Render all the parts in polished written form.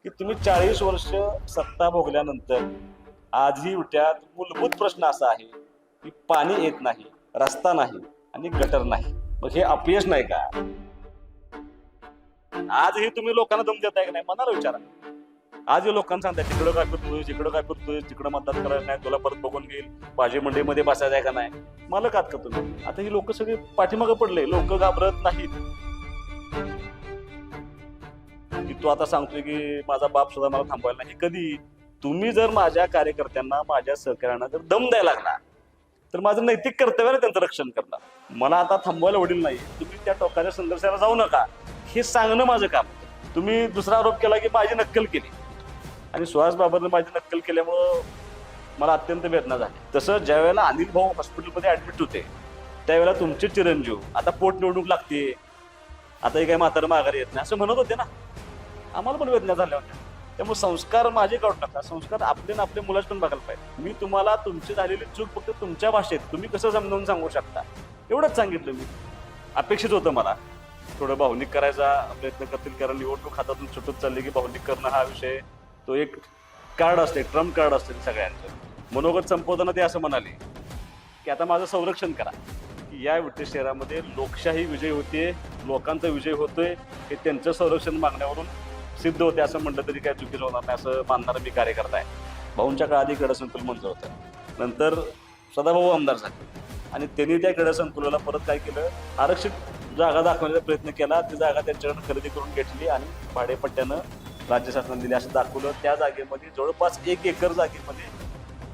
की तुम्ही 40 वर्ष सत्ता भोगल्यानंतर आजही विट्यात मूलभूत प्रश्न असा आहे की पाणी येत नाही, रस्ता नाही आणि गटर नाही. मग हे अपयश नाही का? आजही तुम्ही लोकांना दम देताय की नाही मनाला विचारा. आज हे लोकांना सांगताय तिकडं काय करतोय, इकडं काय करतोय, तिकडं मतदान करायचं नाही, तुला परत बघून घेईल, भाजी मंडईमध्ये बसायचं आहे का नाही, मला आहात का तुम्ही? आता ही लोक सगळी पाठीमागं पडले, लोक घाबरत नाहीत. की तू आता सांगतोय की माझा बाप सुद्धा मला थांबवायला नाही. कधी तुम्ही जर माझ्या कार्यकर्त्यांना, माझ्या सहकार्यांना जर दम द्यायला लागला तर माझं नैतिक कर्तव्य आहे त्यांचं रक्षण करणं. मला आता थांबवायला वडील नाही, तुम्ही त्या टोकाच्या संघर्षाला जाऊ नका हे सांगणं माझं काम. तुम्ही दुसरा आरोप केला की माझी नक्कल केली आणि सुहास बाबांनी माझी नक्कल केल्यामुळं मला अत्यंत वेदना झाली. तसं ज्या वेळेला अनिल भाऊ हॉस्पिटलमध्ये ऍडमिट होते त्यावेळेला तुमचे चिरंजीव आता पोटनिवडणूक लागते, आता हे काय म्हातारं माघारी येत नाही असं म्हणत होते ना. आम्हाला पण वेदना झाल्या होत्या. त्यामुळे संस्कार माझे काढू नका, संस्कार आपले ना आपल्या मुलाच पण बघायला पाहिजे. मी तुम्हाला तुमची झालेली चूक फक्त तुमच्या भाषेत तुम्ही कसं समजावून सांगू शकता एवढंच सांगितलं. मी अपेक्षित होतं मला थोडं भावनिक करायचा प्रयत्न करतील, कारण निवडणूक हातातून सुटत चालली की भावनिक करणं हा विषय तो एक कार्ड असते, ट्रम्प कार्ड असते सगळ्यांचं. मनोगत संपवताना ते असं म्हणाले की आता माझं संरक्षण करा, की या विटे शहरामध्ये लोकशाही विजय होते, लोकांचा विजय होतोय हे त्यांचं संरक्षण मागण्यावरून सिद्ध होते असं म्हटलं तरी काय चुकीचं होणार नाही असं मानणारा मी कार्यकर्ता आहे. भाऊंच्या काळात क्रीडा संकुल मंजूर होतं, नंतर सदाभाऊ आमदार झाले आणि त्यांनी त्या क्रीडा संकुलाला परत काय केलं, आरक्षित जागा दाखवण्याचा प्रयत्न केला. ती जागा त्यांच्याकडून खरेदी करून घेतली आणि भाडेपट्ट्यानं राज्य शासनाने दिली असं दाखवलं. त्या जागेमध्ये जवळपास 1 एकर जागेमध्ये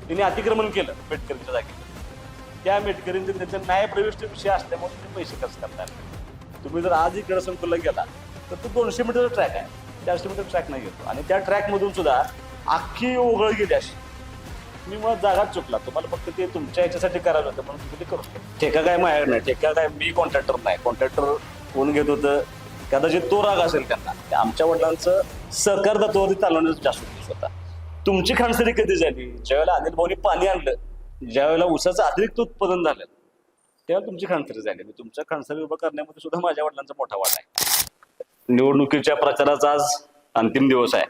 त्यांनी अतिक्रमण केलं मेटकरीच्या जागेत. त्या मेटकरींचे त्यांच्या न्यायप्रविष्ट विषय असल्यामुळे ते पैसे खर्च करतात. तुम्ही जर आज क्रीडा संकुलला गेला तर तो 200 मीटरचा ट्रॅक आहे, 400 मीटर ट्रॅक नाही घेतो आणि त्या ट्रॅकमधून सुद्धा अख्खी ओघळ गेली अशी. मी मला जागाच चुकला, तुम्हाला फक्त ते तुमच्या याच्यासाठी करायला होतं म्हणून तुम्ही ते करू शकता. ठेका काय माझ्याकडे नाही, ठेका काय मी कॉन्ट्रॅक्टर नाही. कॉन्ट्रॅक्टर कोण घेत होतं, कदाचित तो राग असेल त्यांना. आमच्या वडिलांचं सहकार तत्वावरती चालवण्याचा जास्त उद्देश होता. तुमची खाणसरी कधी झाली, ज्यावेळेला अनिल भाऊनी पाणी आणलं, ज्यावेळेला ऊसाचं अतिरिक्त उत्पादन झालं तेव्हा तुमची खाणसरी झाली. तुमच्या खाणसरी उभं करण्यामध्ये सुद्धा माझ्या वडिलांचा मोठा वाटा आहे. निवडणुकीच्या प्रचाराचा आज अंतिम दिवस आहे,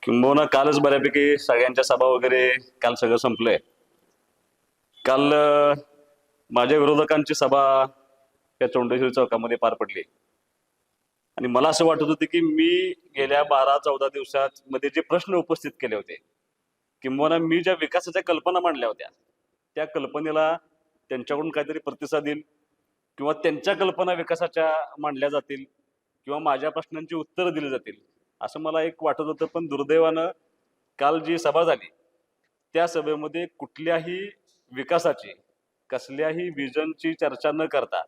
किंबहुना कालच बऱ्यापैकी सगळ्यांच्या सभा वगैरे काल सगळं संपलंय. काल माझ्या विरोधकांची सभा त्या चौंडेश्वरी चौकामध्ये पार पडली आणि मला असं वाटत होतं की मी गेल्या 12-14 दिवसात मध्ये जे प्रश्न उपस्थित केले होते, किंबहुना मी ज्या विकासाच्या कल्पना मांडल्या होत्या त्या कल्पनेला त्यांच्याकडून काहीतरी प्रतिसाद येईल किंवा त्यांच्या कल्पना विकासाच्या मांडल्या जातील किंवा माझ्या प्रश्नांची उत्तरं दिली जातील असं मला एक वाटत होतं. पण दुर्दैवानं काल जी सभा झाली त्या सभेमध्ये कुठल्याही विकासाची, कसल्याही विजनची चर्चा न करता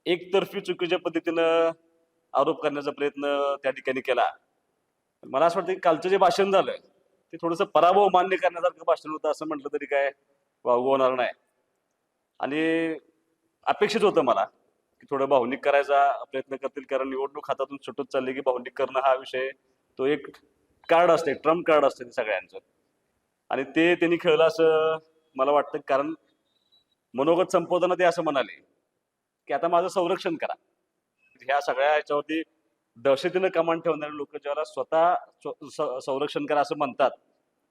एकतर्फी चुकीच्या पद्धतीनं आरोप करण्याचा प्रयत्न त्या ठिकाणी केला. मला असं वाटतं की कालचं जे भाषण झालं ते थोडंसं पराभव मान्य करण्यासारखं भाषण होतं असं म्हटलं तरी काय वावगं होणार नाही. आणि अपेक्षित होतं मला की थोडं भावनिक करायचा प्रयत्न करतील, कारण निवडणूक हातातून सुटत चालली की भावनिक करणं हा विषय तो एक कार्ड असते, ट्रम्प कार्ड असते सगळ्यांचं. आणि ते त्यांनी खेळलं असं मला वाटतं, कारण मनोगत संपवताना ते असं म्हणाले की आता माझं संरक्षण करा. ह्या सगळ्या ह्याच्यावरती दहशतीनं कमांड ठेवणारे लोक ज्याला स्वतः संरक्षण करा असं म्हणतात,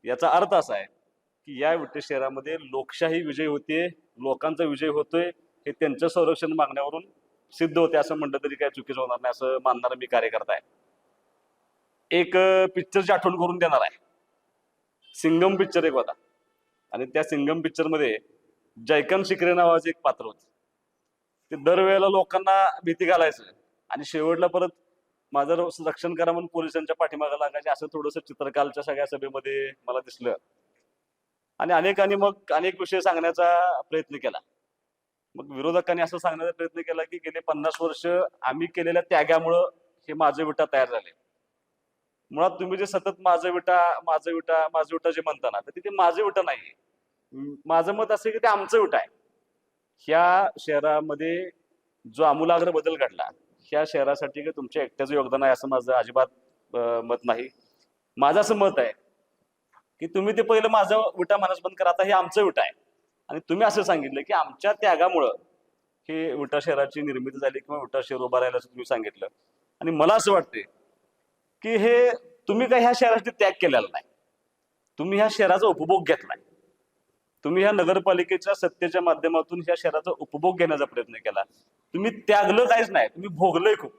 याचा अर्थ असा आहे की या विटे शहरामध्ये लोकशाही विजय होते, लोकांचा विजय होतोय हे त्यांचं संरक्षण मागण्यावरून सिद्ध होते असं म्हटलं तरी काय चुकीचं होणार नाही असं मानणारा मी कार्यकर्ता आहे. एक पिक्चरची आठवण करून देणार आहे. सिंगम पिक्चर एक होता आणि त्या सिंगम पिक्चरमध्ये जयकांत शिकरे नावाचं एक पात्र होतं. ते दरवेळेला लोकांना भीती घालायचं आणि शेवटला परत माझं रक्षण करा म्हणून पोलिसांच्या पाठीमागे लागायचे असं थोडंसं चित्रकालच्या सगळ्या सभेमध्ये मला दिसलं. आणि अनेकांनी मग अनेक विषय सांगण्याचा प्रयत्न केला. मग विरोधकांनी असं सांगण्याचा प्रयत्न केला की गेले 50 वर्ष आम्ही केलेल्या त्यागामुळं हे माझं विटा तयार झाले. मुळात तुम्ही जे सतत माझं विटा माझं विटा माझं विटा जे म्हणता ना, तर तिथे माझं विटा नाही. माझं मत असं की ते आमचं विटा आहे. ह्या शहरामध्ये जो आमूलाग्र बदल घडला, ह्या शहरासाठी की तुमच्या एकट्याचं योगदान आहे असं माझं अजिबात मत नाही. माझं असं मत आहे की तुम्ही ते पहिलं माझं विटा मानस बंद करा, आता हे आमचं विटा आहे. आणि तुम्ही असं सांगितलं की आमच्या त्यागामुळं हे विटा शहराची निर्मिती झाली किंवा विटा शहर उभा राहिलं असं तुम्ही सांगितलं. आणि मला असं वाटतंय की हे तुम्ही काय ह्या शहराचा त्याग केलेला नाही, तुम्ही ह्या शहराचा उपभोग घेतलाय. तुम्ही ह्या नगरपालिकेच्या सत्तेच्या माध्यमातून ह्या शहराचा उपभोग घेण्याचा प्रयत्न केला. तुम्ही त्यागलं काहीच नाही, तुम्ही भोगलंय खूप.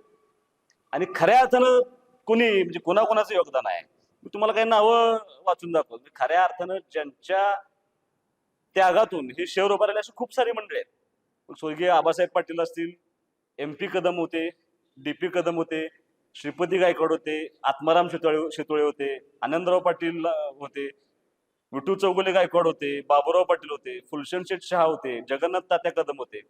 आणि खऱ्या अर्थानं कोणी म्हणजे कोणाकोणाचं योगदान आहे, मी तुम्हाला काही नावं वाचून दाखवतो. खऱ्या अर्थानं ज्यांच्या त्यागातून हे शहर उभं राहिले अशी खूप सारी मंडळी आहेत. स्वर्गीय आबासाहेब पाटील असतील, MP कदम होते, DP कदम होते, श्रीपती गायकवाड होते, आत्माराम शेतोळे होते, आनंदराव पाटील होते, विठू चौगुले गायकवाड होते, बाबूराव पाटील होते, फुलशेन शेठ शहा होते, जगन्नाथ तात्या कदम होते,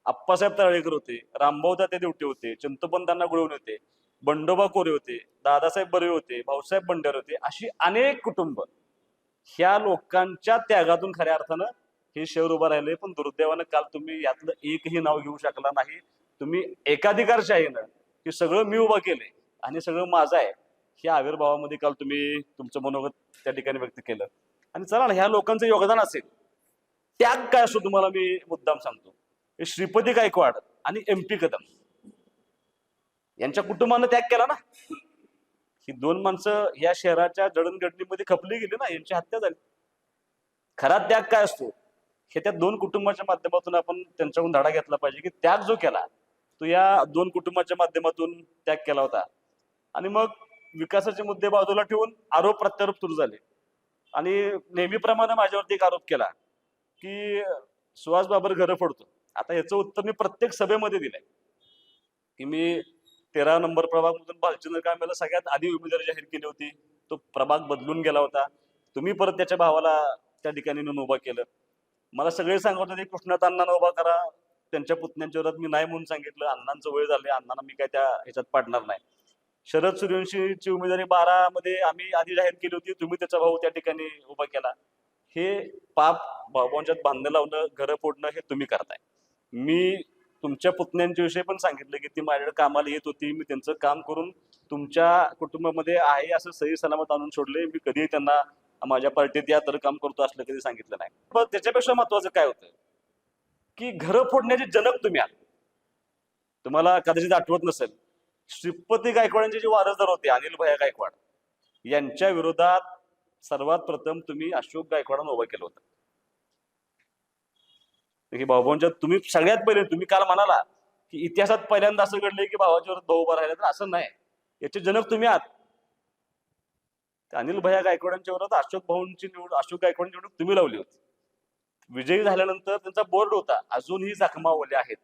आप्पासाहेब तळेकर होते, रामभाऊ तात्या देवटे होते, चंतपंत अण्णा गुळवणे होते, बंडोबा कोरे होते, दादासाहेब बर्वे होते, भाऊसाहेब बंडारे होते. अशी अनेक कुटुंब ह्या लोकांच्या त्यागातून खऱ्या अर्थानं हे शहर उभं राहिले. पण दुर्दैवानं काल तुम्ही यातलं एकही नाव घेऊ शकला नाही. तुम्ही एकाधिकारशाहीनं हे सगळं मी उभं केलंय आणि सगळं माझं आहे ह्या आविर्भावामध्ये काल तुम्ही तुमचं मनोगत त्या ठिकाणी व्यक्त केलं. आणि चला ना, ह्या लोकांचं योगदान असेल, त्याग काय असतो तुम्हाला मी मुद्दाम सांगतो. हे श्रीपती गायकवाड आणि MP कदम यांच्या कुटुंबानं त्याग केला ना. ही दोन माणसं या शहराच्या जडणघडणीमध्ये खपली गेली ना, यांची हत्या झाली. खरा त्याग काय असतो हे त्या दोन कुटुंबाच्या माध्यमातून आपण त्यांच्याकडून धडा घेतला पाहिजे की त्याग जो केला तो या दोन कुटुंबाच्या माध्यमातून त्याग केला होता. आणि मग विकासाचे मुद्दे बाजूला ठेवून आरोप प्रत्यारोप सुरू झाले. आणि नेहमीप्रमाणे माझ्यावरती एक आरोप केला की सुहास बाबर घरं फोडतो. आता याचं उत्तर मी प्रत्येक सभेमध्ये दिलंय की मी 13 नंबर प्रभागमधून भालचंद्र कांबळेला सगळ्यात आधी उमेदवारी जाहीर केली होती. तो प्रभाग बदलून गेला होता. तुम्ही परत त्याच्या भावाला त्या ठिकाणी नेऊन उभा केलं. मला सगळे सांगत होते कृष्णात अण्णांना उभा करा, त्यांच्या पुतण्यांच्या विरोधात मी नाही म्हणून सांगितलं. अण्णांचं वय झाले, अण्णांना मी काय त्या ह्याच्यात पाडणार नाही. शरद सूर्यवंशीची उमेदवारी 12 मध्ये आम्ही आधी जाहीर केली होती, तुम्ही त्याचा भाऊ त्या ठिकाणी उभा केला. हे पाप भाऊभावांच्यात बांधणं लावणं, घरं फोडणं हे तुम्ही करताय. मी तुमच्या पुतण्यांच्या विषयी पण सांगितलं की ती माझ्याकडे कामाला येत होती, मी त्यांचं काम करून तुमच्या कुटुंबामध्ये आहे असं सही सलामत आणून सोडले. मी कधीही त्यांना माझ्या पार्टीत या तर काम करतो असलं कधी सांगितलं नाही. पण त्याच्यापेक्षा महत्वाचं काय होतं की घरं फोडण्याचे जनक तुम्ही आहात. तुम्हाला कदाचित आठवत नसेल, श्रीपती गायकवाडांचे जे वारसदार होते अनिल भैया गायकवाड यांच्या विरोधात सर्वात प्रथम तुम्ही अशोक गायकवाडांना उभं केलं होतं. की भाऊभाऊंच्या तुम्ही सगळ्यात पहिले तुम्ही काल म्हणाला की इतिहासात पहिल्यांदा असं घडलंय की भावाच्या विरोधात भाऊ उभा राहिला, तर असं नाही. याचे जनक तुम्ही आहात. अनिल भैया गायकवाडांच्या विरोधात अशोक गायकवाडांची निवडणूक तुम्ही लावली होती. विजयी झाल्यानंतर त्यांचा बोर्ड होता, अजूनही जखमा ओल्या आहेत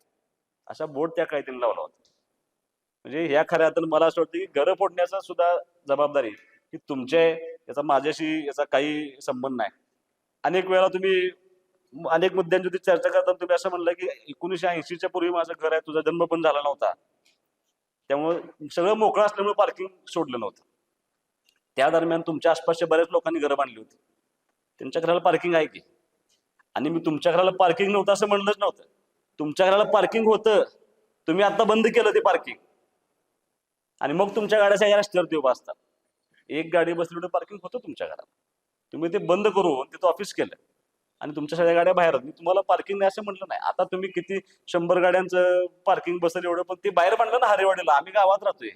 अशा बोर्ड त्या काळी त्यांनी लावला होता. म्हणजे ह्या खऱ्या अर्थानं मला असं वाटतं की घरं फोडण्याचा सुद्धा जबाबदारी की तुमच्या, याचा माझ्याशी याचा काही संबंध नाही. अनेक वेळा तुम्ही अनेक मुद्द्यांची चर्चा करताना तुम्ही असं म्हणलं की 1980च्या पूर्वी माझं घर आहे, तुझा जन्म पण झाला नव्हता, त्यामुळे सगळं मोकळं असल्यामुळे पार्किंग सोडलं नव्हतं. त्या दरम्यान तुमच्या आसपासच्या बऱ्याच लोकांनी घरं बांधली होती, त्यांच्या घराला पार्किंग आहे की. आणि मी तुमच्या घराला पार्किंग नव्हतं असं म्हणलंच नव्हतं. तुमच्या घराला पार्किंग होतं, तुम्ही आता बंद केलं ते पार्किंग. आणि मग तुमच्या गाड्या या रस्त्यावरती उभा असतात. एक गाडी बसली पार्किंग होतं तुमच्या घरात, तुम्ही ते बंद करून तिथं ऑफिस केलं आणि तुमच्या सगळ्या गाड्या बाहेर. मी तुम्हाला पार्किंग नाही असं म्हटलं नाही. आता तुम्ही किती 100 गाड्यांचं पार्किंग बसेल एवढं, पण ते बाहेर बांधलं ना हरेवाडीला. आम्ही गावात राहतोय,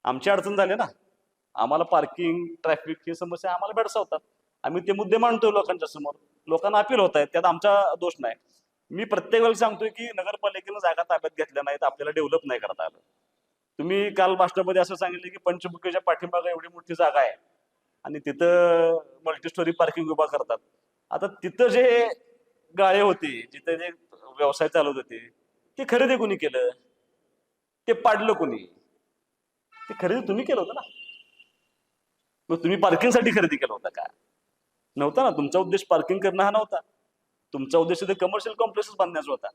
आमची अडचण झाली ना. आम्हाला पार्किंग ट्रॅफिक ही समस्या आम्हाला भेडसावतात. आम्ही ते मुद्दे मांडतोय लोकांच्या समोर, लोकांना अपील होत आहेत, त्यात आमचा दोष नाही. मी प्रत्येक वेळेला सांगतोय की नगरपालिकेनं जागा ताब्यात घेतल्या नाहीत, आपल्याला डेव्हलप नाही करता आलं. तुम्ही काल भाषणामध्ये असं सांगितलं की पंचमुखीच्या पाठीमागे एवढी मोठी जागा आहे आणि तिथं मल्टीस्टोरी पार्किंग उभा करतात. आता तिथं जे गाळे होते, जिथे जे व्यवसाय चालवत होते, ते खरेदी कोणी केलं, ते पाडलं कोणी? ते खरेदी तुम्ही केलं होतं ना. मग तुम्ही पार्किंगसाठी खरेदी केलं होतं का? नव्हता ना. तुमचा उद्देश पार्किंग करणं हा नव्हता. तुमचा उद्देश ते कमर्शियल कॉम्प्लेक्सेस बांधण्याचा होता.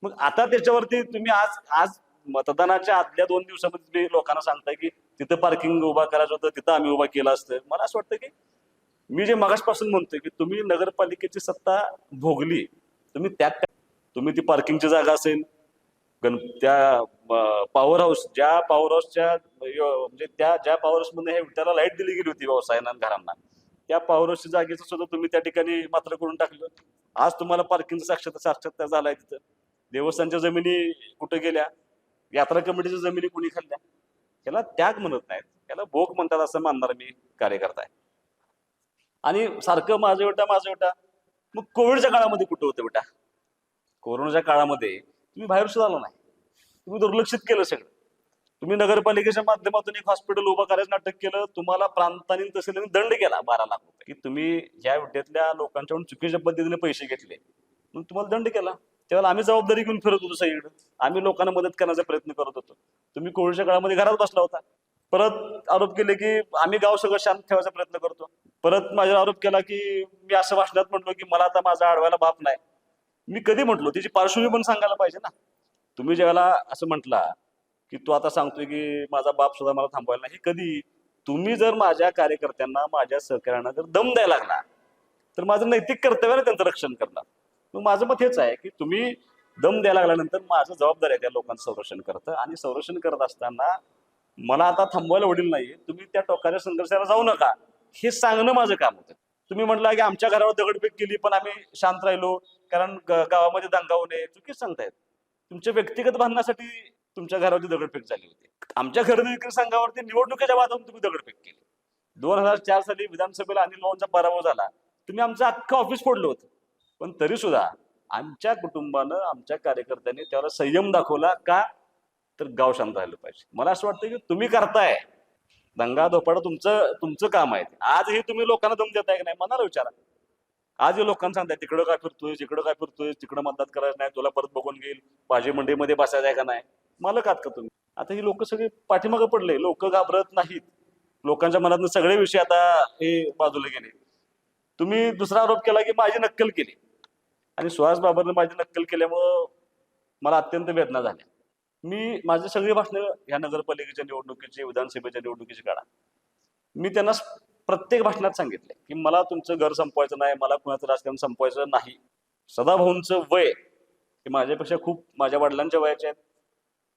मग आता त्याच्यावरती तुम्ही आज मतदानाच्या आदल्या 2 दिवसामध्ये तुम्ही लोकांना सांगताय की तिथं पार्किंग उभा करायचं होतं, तिथं आम्ही उभा केलं असतं. मला असं वाटतं की मी जे मगासपासून म्हणतोय की तुम्ही नगरपालिकेची सत्ता भोगली, तुम्ही ती पार्किंगची जागा असेल, त्या पॉवर हाऊस, ज्या पॉवर हाऊसच्या म्हणजे ज्या पॉवर हाऊस मध्ये त्याला लाईट दिली गेली होती व्यवसायांना घरांना, त्या पॉवर हाऊसच्या जागेचं सुद्धा तुम्ही त्या ठिकाणी मात्र करून टाकलं. आज तुम्हाला पार्किंगचा साक्षात्कार झालाय. तिथं देवस्थानच्या जमिनी कुठे गेल्या, यात्रा कमिटीच्या जमिनी कुणी खाल्ल्या? याला त्याग म्हणत नाहीत, याला भोग म्हणतात असं मानणार मी कार्यकर्ता आहे. आणि सारखं माझं बेटा. मग कोविडच्या काळामध्ये कुठं होतं बेटा? कोरोनाच्या काळामध्ये तुम्ही बाहेर सुद्धा आला नाही, तुम्ही दुर्लक्षित केलं सगळं. तुम्ही नगरपालिकेच्या माध्यमातून एक हॉस्पिटल उभं करायचं नाटक केलं, तुम्हाला प्रांतांनी तहसीलने दंड केला 12 लाख रुपये, की तुम्ही या विद्यार्थ्या लोकांच्याकडून चुकीच्या पद्धतीने पैसे घेतले, म्हणून तुम्हाला दंड केला. त्यावेळेला आम्ही जबाबदारी घेऊन फिरत होतो सगळीकडे, आम्ही लोकांना मदत करण्याचा प्रयत्न करत होतो. तुम्ही कोविडच्या काळामध्ये घरात बसला होता. परत आरोप केले की आम्ही गाव सगळं शांत ठेवायचा प्रयत्न करतो. परत माझ्यावर आरोप केला की मी असं भाषणात म्हटलो की मला आता माझा अडवायला बाप नाही. मी कधी म्हटलो? त्याची पार्श्वभूमी पण सांगायला पाहिजे ना. तुम्ही ज्यावेळेला असं म्हटला की तू आता सांगतोय की माझा बाप सुद्धा मला थांबवायला नाही, हे कधी? तुम्ही जर माझ्या कार्यकर्त्यांना, माझ्या सहकार्यांना जर दम द्यायला लागला तर माझं नैतिक कर्तव्य आहे त्यांचं रक्षण करणं. मग माझं मत हेच आहे की तुम्ही दम द्यायला लागल्यानंतर माझं जबाबदारी आहे त्या लोकांचं संरक्षण करतं, आणि संरक्षण करत असताना मला आता थांबवायला वडील नाहीये, तुम्ही त्या टोकाच्या संघर्षाला जाऊ नका हे सांगणं माझं काम होतं. तुम्ही म्हटलं की आमच्या घरावर दगडफेक केली पण आम्ही शांत राहिलो कारण गावामध्ये दंगा होऊ नये, चुकीच सांगतायत. तुमच्या व्यक्तिगत भांडणासाठी तुमच्या घरावरती दगडफेक झाली होती. आमच्या खरेदी विक्री संघावरती निवडणुकीच्या वादावरून तुम्ही दगडफेक केली. 2004 साली विधानसभेला अनिल भाऊंचा पराभव झाला, तुम्ही आमचं अख्खं ऑफिस फोडलं होतं. पण तरी सुद्धा आमच्या कुटुंबानं, आमच्या कार्यकर्त्यांनी त्याला संयम दाखवला. का? तर गाव शांत राहिलं पाहिजे. मला असं वाटतं की तुम्ही करताय दंगा धोपाडा, तुमचं काम आहे. आजही तुम्ही लोकांना दम देताय की नाही मनाला विचारा. आज हे लोकांना सांगताय तिकडं काय फिरतोय, तिकडं काय फिरतोय, तिकडं मतदान करायचं नाही, तुला परत बघून घेईल, भाजी मंडईमध्ये बसायचं आहे का नाही, मालक आहात का तुम्ही? आता ही लोक सगळे पाठीमागं पडले, लोक घाबरत नाहीत. लोकांच्या मनातून सगळे विषय आता हे बाजूला गेले. तुम्ही दुसरा आरोप केला की माझी नक्कल केली, आणि सुहास बाबरने माझी नक्कल केल्यामुळं मला अत्यंत वेदना झाल्या. मी माझी सगळी भाषणं ह्या नगरपालिकेच्या निवडणुकीची, विधानसभेच्या निवडणुकीची काळा मी त्यांना प्रत्येक भाषणात सांगितले की मला तुमचं घर संपवायचं नाही, मला कुणाचं राजकारण संपवायचं नाही. सदाभाऊंचं वय हे माझ्यापेक्षा खूप, माझ्या वडिलांच्या वयाचे आहेत.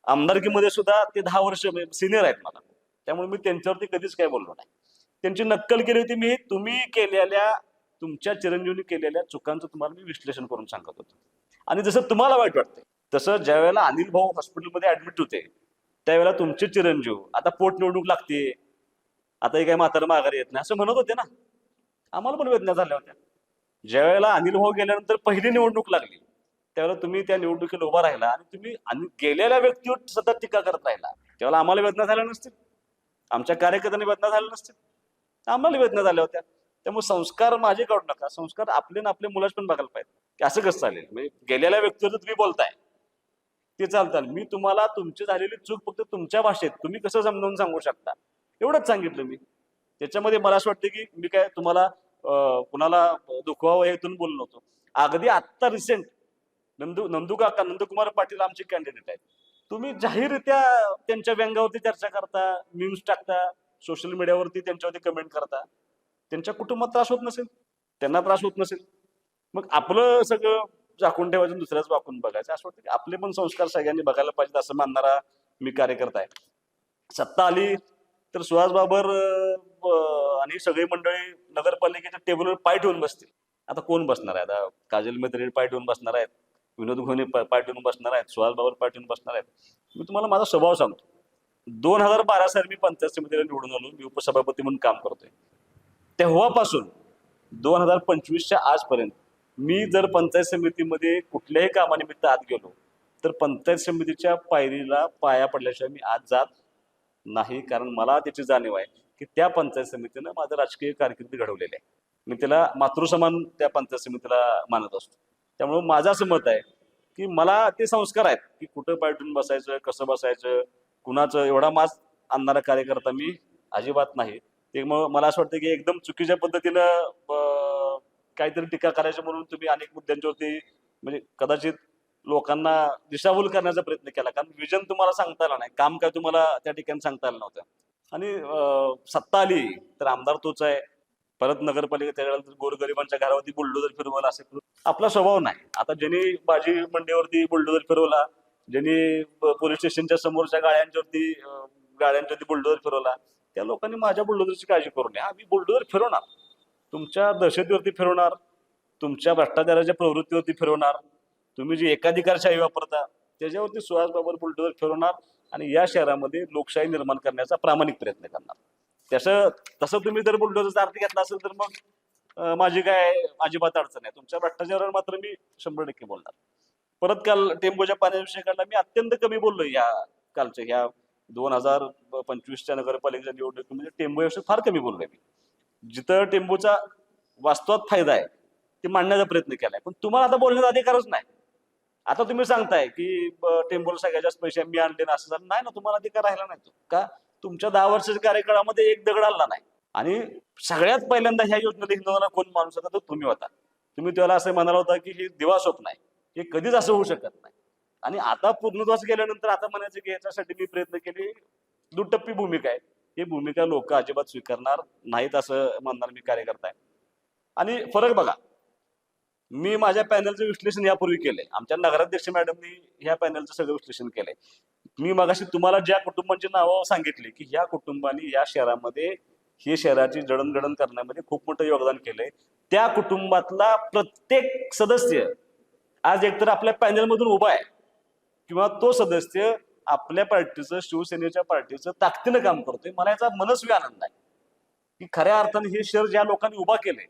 आमदारकीमध्ये सुद्धा ते 10 वर्ष सिनियर आहेत मला, त्यामुळे मी त्यांच्यावरती कधीच काय बोललो नाही. त्यांची नक्कल केली होती मी. तुम्ही केलेल्या, तुमच्या चिरंजीवनी केलेल्या चुकांचं तुम्हाला मी विश्लेषण करून सांगत होतो. आणि जसं तुम्हाला वाईट वाटतंय तसं ज्या वेळेला अनिल भाऊ हॉस्पिटलमध्ये ऍडमिट होते त्यावेळेला तुमचे चिरंजीव आता पोटनिवडणूक लागते, आता हे काय म्हातारं माघारी येत नाही असं म्हणत होते ना. आम्हाला पण वेदना झाल्या होत्या. ज्या वेळेला अनिल भाऊ गेल्यानंतर पहिली निवडणूक लागली त्यावेळेला तुम्ही त्या निवडणुकीला उभा राहिला आणि तुम्ही गेलेल्या व्यक्तीवर सतत टीका करत राहिला. त्यावेळेला आम्हाला वेदना झाल्या नसतील, आमच्या कार्यकर्त्यांनी वेदना झाल्या नसतील, आम्हाला वेदना झाल्या होत्या. त्यामुळे संस्कार माझे काढू नका, संस्कार आपले ना आपल्या मुलाच पण बघायला पाहिजे की असं कसं चालेल. म्हणजे गेलेल्या व्यक्तीवर तुम्ही बोलताय ते चालतं. मी तुम्हाला तुमची झालेली चूक फक्त तुमच्या भाषेत तुम्ही कसं समजावून सांगू शकता एवढंच सांगितलं मी. त्याच्यामध्ये मला असं वाटतं की मी काय तुम्हाला कुणाला दुखवावं हेतून बोललो नव्हतो. अगदी आत्ता रिसेंट नंदकुमार पाटील आमचे कॅन्डिडेट आहेत. तुम्ही जाहीररित्या त्यांच्या व्यंगावरती चर्चा करता, मीम्स टाकता, सोशल मीडियावरती त्यांच्यावरती कमेंट करता. त्यांच्या कुटुंबात त्रास होत नसेल, त्यांना त्रास होत नसेल, मग आपलं सगळं झाकून ठेवायचं, दुसऱ्याच वाकून बघायचं. असं वाटतं की आपले पण संस्कार सगळ्यांनी बघायला पाहिजेत असं मानणारा मी कार्यकर्ता आहे. सत्ता आली तर सुहास बाबर आणि सगळी मंडळी नगरपालिकेच्या टेबलवर पाय ठेवून बसतील. आता कोण बसणार आहे? आता काजल मैत्री पाय ठेवून बसणार आहेत, विनोद घोणे पाय ठेवून बसणार आहेत, सुहास बाबर पाय ठेवून बसणार आहेत. मी तुम्हाला माझा स्वभाव सांगतो. 2012 साली मी पंचायत समितीला निवडून आलो, मी उपसभापती म्हणून काम करतोय. तेव्हापासून 2025च्या आजपर्यंत मी जर पंचायत समितीमध्ये कुठल्याही कामानिमित्त आत गेलो तर पंचायत समितीच्या पायरीला पाया पडल्याशिवाय मी आज जात नाही. कारण मला त्याची जाणीव आहे की त्या पंचायत समितीनं माझं राजकीय कारकिर्द घडवलेली आहे. मी त्याला मातृसमान त्या पंचायत समितीला मानत असतो. त्यामुळे माझं असं मत आहे की मला ते संस्कार आहेत की कुठं पायटून बसायचं, कसं बसायचं, कुणाचं एवढा मास आणणारा कार्यकर्ता मी अजिबात नाही. ते मग मला असं वाटतं की एकदम चुकीच्या पद्धतीनं काहीतरी टीका करायची म्हणून तुम्ही अनेक मुद्द्यांच्यावरती म्हणजे कदाचित लोकांना दिशाभूल करण्याचा प्रयत्न केला. कारण विजन तुम्हाला सांगता आलं नाही, काम काय तुम्हाला त्या ठिकाणी सांगता आलं नव्हतं. आणि सत्ता आली तर आमदार तोच आहे. परत नगरपालिका त्यावेळेला गोरगरिबांच्या घरावरती बुलडोजर फिरवला असेल, आपला स्वभाव नाही. आता ज्यांनी भाजी मंडीवरती बुलडोजर फिरवला, ज्यांनी पोलीस स्टेशनच्या समोरच्या गाड्यांवरती बुलडोजर फिरवला, त्या लोकांनी माझ्या बुलडोजरची काळजी करू नये. आम्ही बुलडोजर फिरवणार, तुमच्या दहशतीवरती फिरवणार, तुमच्या भ्रष्टाचाराच्या प्रवृत्तीवरती फिरवणार, तुम्ही जी एकाधिकारशाही वापरता त्याच्यावरती सुहास बाबर बुलडोजर फिरवणार. आणि या शहरामध्ये लोकशाही निर्माण करण्याचा प्रामाणिक प्रयत्न करणार. तसं तुम्ही जर बुलडोजरचा अर्थ घेतला असेल तर मग माझी काय अजिबात अडचण आहे. तुमच्या भ्रष्टाचारावर मात्र मी 100% बोलणार. परत काल टेंबूच्या पाण्याविषयी काढला, मी अत्यंत कमी बोललोय या कालच्या ह्या 2025च्या नगरपालिकेच्या निवडणुकीमध्ये टेंबूविषयी फार कमी बोललोय मी. जिथं टेंबूचा वास्तवात फायदा आहे ते मांडण्याचा प्रयत्न केलाय, पण तुम्हाला आता बोलण्याचा अधिकारच नाही. आता तुम्ही सांगताय की टेंबूला सगळ्यात जास्त पैसे मी आणले ना, असं झालं नाही ना, तुम्हाला अधिकार राहिला नाही. तो का तुमच्या 10 वर्षाच्या कार्यकाळामध्ये एक दगड आणला नाही. आणि सगळ्यात पहिल्यांदा ह्या योजनेला हिंदुस्थानात कोण माणूस होता, तो तुम्ही होता. तुम्ही त्याला असं म्हणाला होता की हे दिवा स्वप्न आहे, हे कधीच असं होऊ शकत नाही. आणि आता पूर्णत्वास गेल्यानंतर आता म्हणायचं की याच्यासाठी मी प्रयत्न केले, दुटप्पी भूमिका आहे. ही भूमिका लोक अजिबात स्वीकारणार नाहीत असं म्हणणार मी कार्यकर्ता आहे. आणि फरक बघा, मी माझ्या पॅनलचं विश्लेषण यापूर्वी केलंय. आमच्या नगराध्यक्ष मॅडमनी ह्या पॅनलचं सगळं विश्लेषण केलंय. मी मगाशी तुम्हाला ज्या कुटुंबांची नावं सांगितली की ह्या कुटुंबांनी या शहरामध्ये हे शहराची जडणघडण करण्यामध्ये खूप मोठं योगदान केलंय, त्या कुटुंबातला प्रत्येक सदस्य आज एकतर आपल्या पॅनलमधून उभा आहे किंवा तो सदस्य आपल्या पार्टीचं, शिवसेनेच्या पार्टीचं ताकदीनं काम करतोय. मला याचा मनस्वी आनंद आहे की खऱ्या अर्थाने हे शहर ज्या लोकांनी उभा केलंय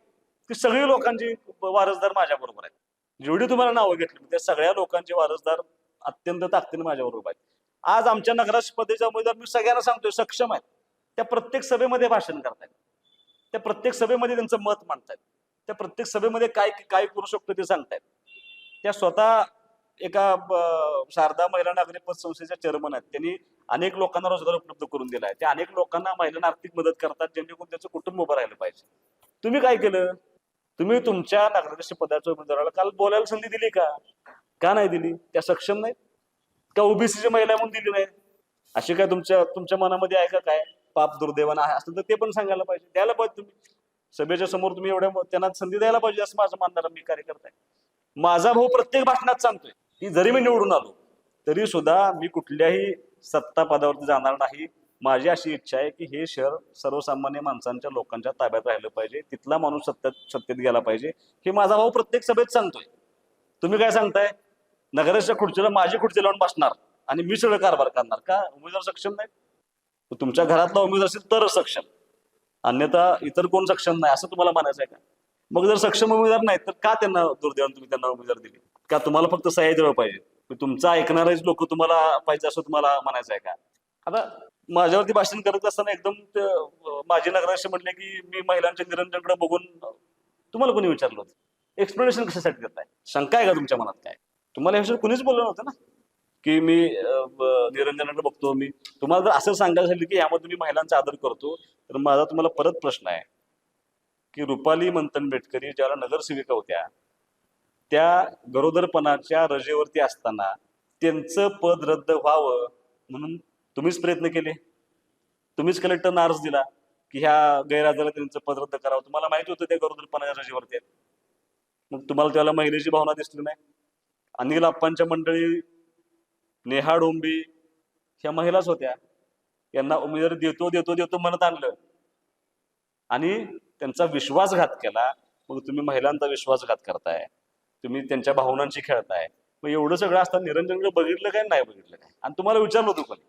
ती सगळी लोकांची वारसदार माझ्या बरोबर आहेत. जेवढी तुम्हाला नावं घेतली त्या सगळ्या लोकांचे वारसदार अत्यंत ताकदीने माझ्या बरोबर आहेत. आज आमच्या नगराध्यक्षपदाचा उमेदवार मी सगळ्यांना सांगतोय सक्षम आहेत. त्या प्रत्येक सभेमध्ये भाषण करतायत, त्या प्रत्येक सभेमध्ये त्यांचं मत मांडतायत, त्या प्रत्येक सभेमध्ये काय काय करू शकतो ते सांगतायत. त्या स्वतः एका शारदा महिला नागरी पतसंस्थेच्या चेअरमन आहेत. त्यांनी अनेक लोकांना रोजगार उपलब्ध करून दिला आहे. त्या अनेक लोकांना महिलांना आर्थिक मदत करतात जेणेकरून त्याचं कुटुंब उभं राहिलं पाहिजे. तुम्ही काय केलं? तुम्ही तुमच्या नगराध्यक्ष पदाच्या उमेदवाराला काल बोलायला संधी दिली का? का नाही दिली? त्या सक्षम नाहीत का? ओबीसीची महिला म्हणून दिली नाही? अशी काय तुमच्या मनामध्ये आहे का काय पाप दुर्दैवानं आहे असं तर ते पण सांगायला पाहिजे, द्यायला पाहिजे. तुम्ही सभेच्या समोर तुम्ही एवढ्या त्यांना संधी द्यायला पाहिजे असं माझं मानणारा मी कार्यकर्ता आहे. माझा भाऊ प्रत्येक भाषणात सांगतोय की जरी मी निवडून आलो तरी सुद्धा मी कुठल्याही सत्ता पदावरती जाणार नाही. माझी अशी इच्छा आहे की हे शहर सर्वसामान्य माणसांच्या लोकांच्या ताब्यात राहिलं पाहिजे, तिथला माणूस सत्तेत गेला पाहिजे, हे माझा भाऊ प्रत्येक सभेत सांगतोय. तुम्ही काय सांगताय? नगराच्या खुर्चीला माझी खुर्ची लावून बसणार आणि मी सगळं कारभार करणार का? उमेदवार सक्षम नाही? तुमच्या घरातला उमेदवार असेल तरच सक्षम, अन्यथा इतर कोण सक्षम नाही असं तुम्हाला म्हणायचं आहे का? मग जर सक्षम उमेदवार नाही तर का त्यांना दुर्दैवाने तुम्ही त्यांना उमेदवार दिली? का तुम्हाला फक्त सह्या दिलं पाहिजे? तुमचं ऐकणारेच लोक तुम्हाला पाहिजे असं तुम्हाला म्हणायचं आहे का? आता माझ्यावरती भाषण करत असताना एकदम माझे नगराध्यक्ष म्हणले की मी महिलांच्या निरंजनकडे बघून, तुम्हाला कोणी विचारलं होतं? एक्सप्लेनेशन कशासाठी देताय? शंका आहे का तुमच्या मनात? काय तुम्हाला ह्याविषयी कुणीच बोललं नव्हतं ना की मी निरंजनाकडे बघतो. मी तुम्हाला जर असं सांगायचं झालं की यामध्ये मी महिलांचा आदर करतो तर माझा तुम्हाला परत प्रश्न आहे की रुपाली मंथन बेटकरी ज्याला नगरसेविका होत्या त्या गरोदरपणाच्या रजेवरती असताना त्यांचं पद रद्द व्हावं म्हणून तुम्हीच प्रयत्न केले, तुम्हीच कलेक्टरना अर्ज दिला की ह्या गैरहजरीला त्यांचं पद रद्द करावं. तुम्हाला माहिती होतं त्या गरोदरपणाच्या रजेवरती आहेत, मग तुम्हाला त्याला महिलेची भावना दिसली नाही. अनिल आप्पांच्या मंडळी, नेहा डोंबी ह्या महिलाच होत्या, यांना उमेदवारी देतो देतो देतो म्हणत आणलं आणि त्यांचा विश्वासघात केला. मग तुम्ही महिलांचा विश्वासघात करताय, तुम्ही त्यांच्या भावनांशी खेळताय. मग एवढं सगळं असताना निरंजनकडे बघितलं काय नाही बघितलं काय? आणि तुम्हाला विचारलं होतं कोणी?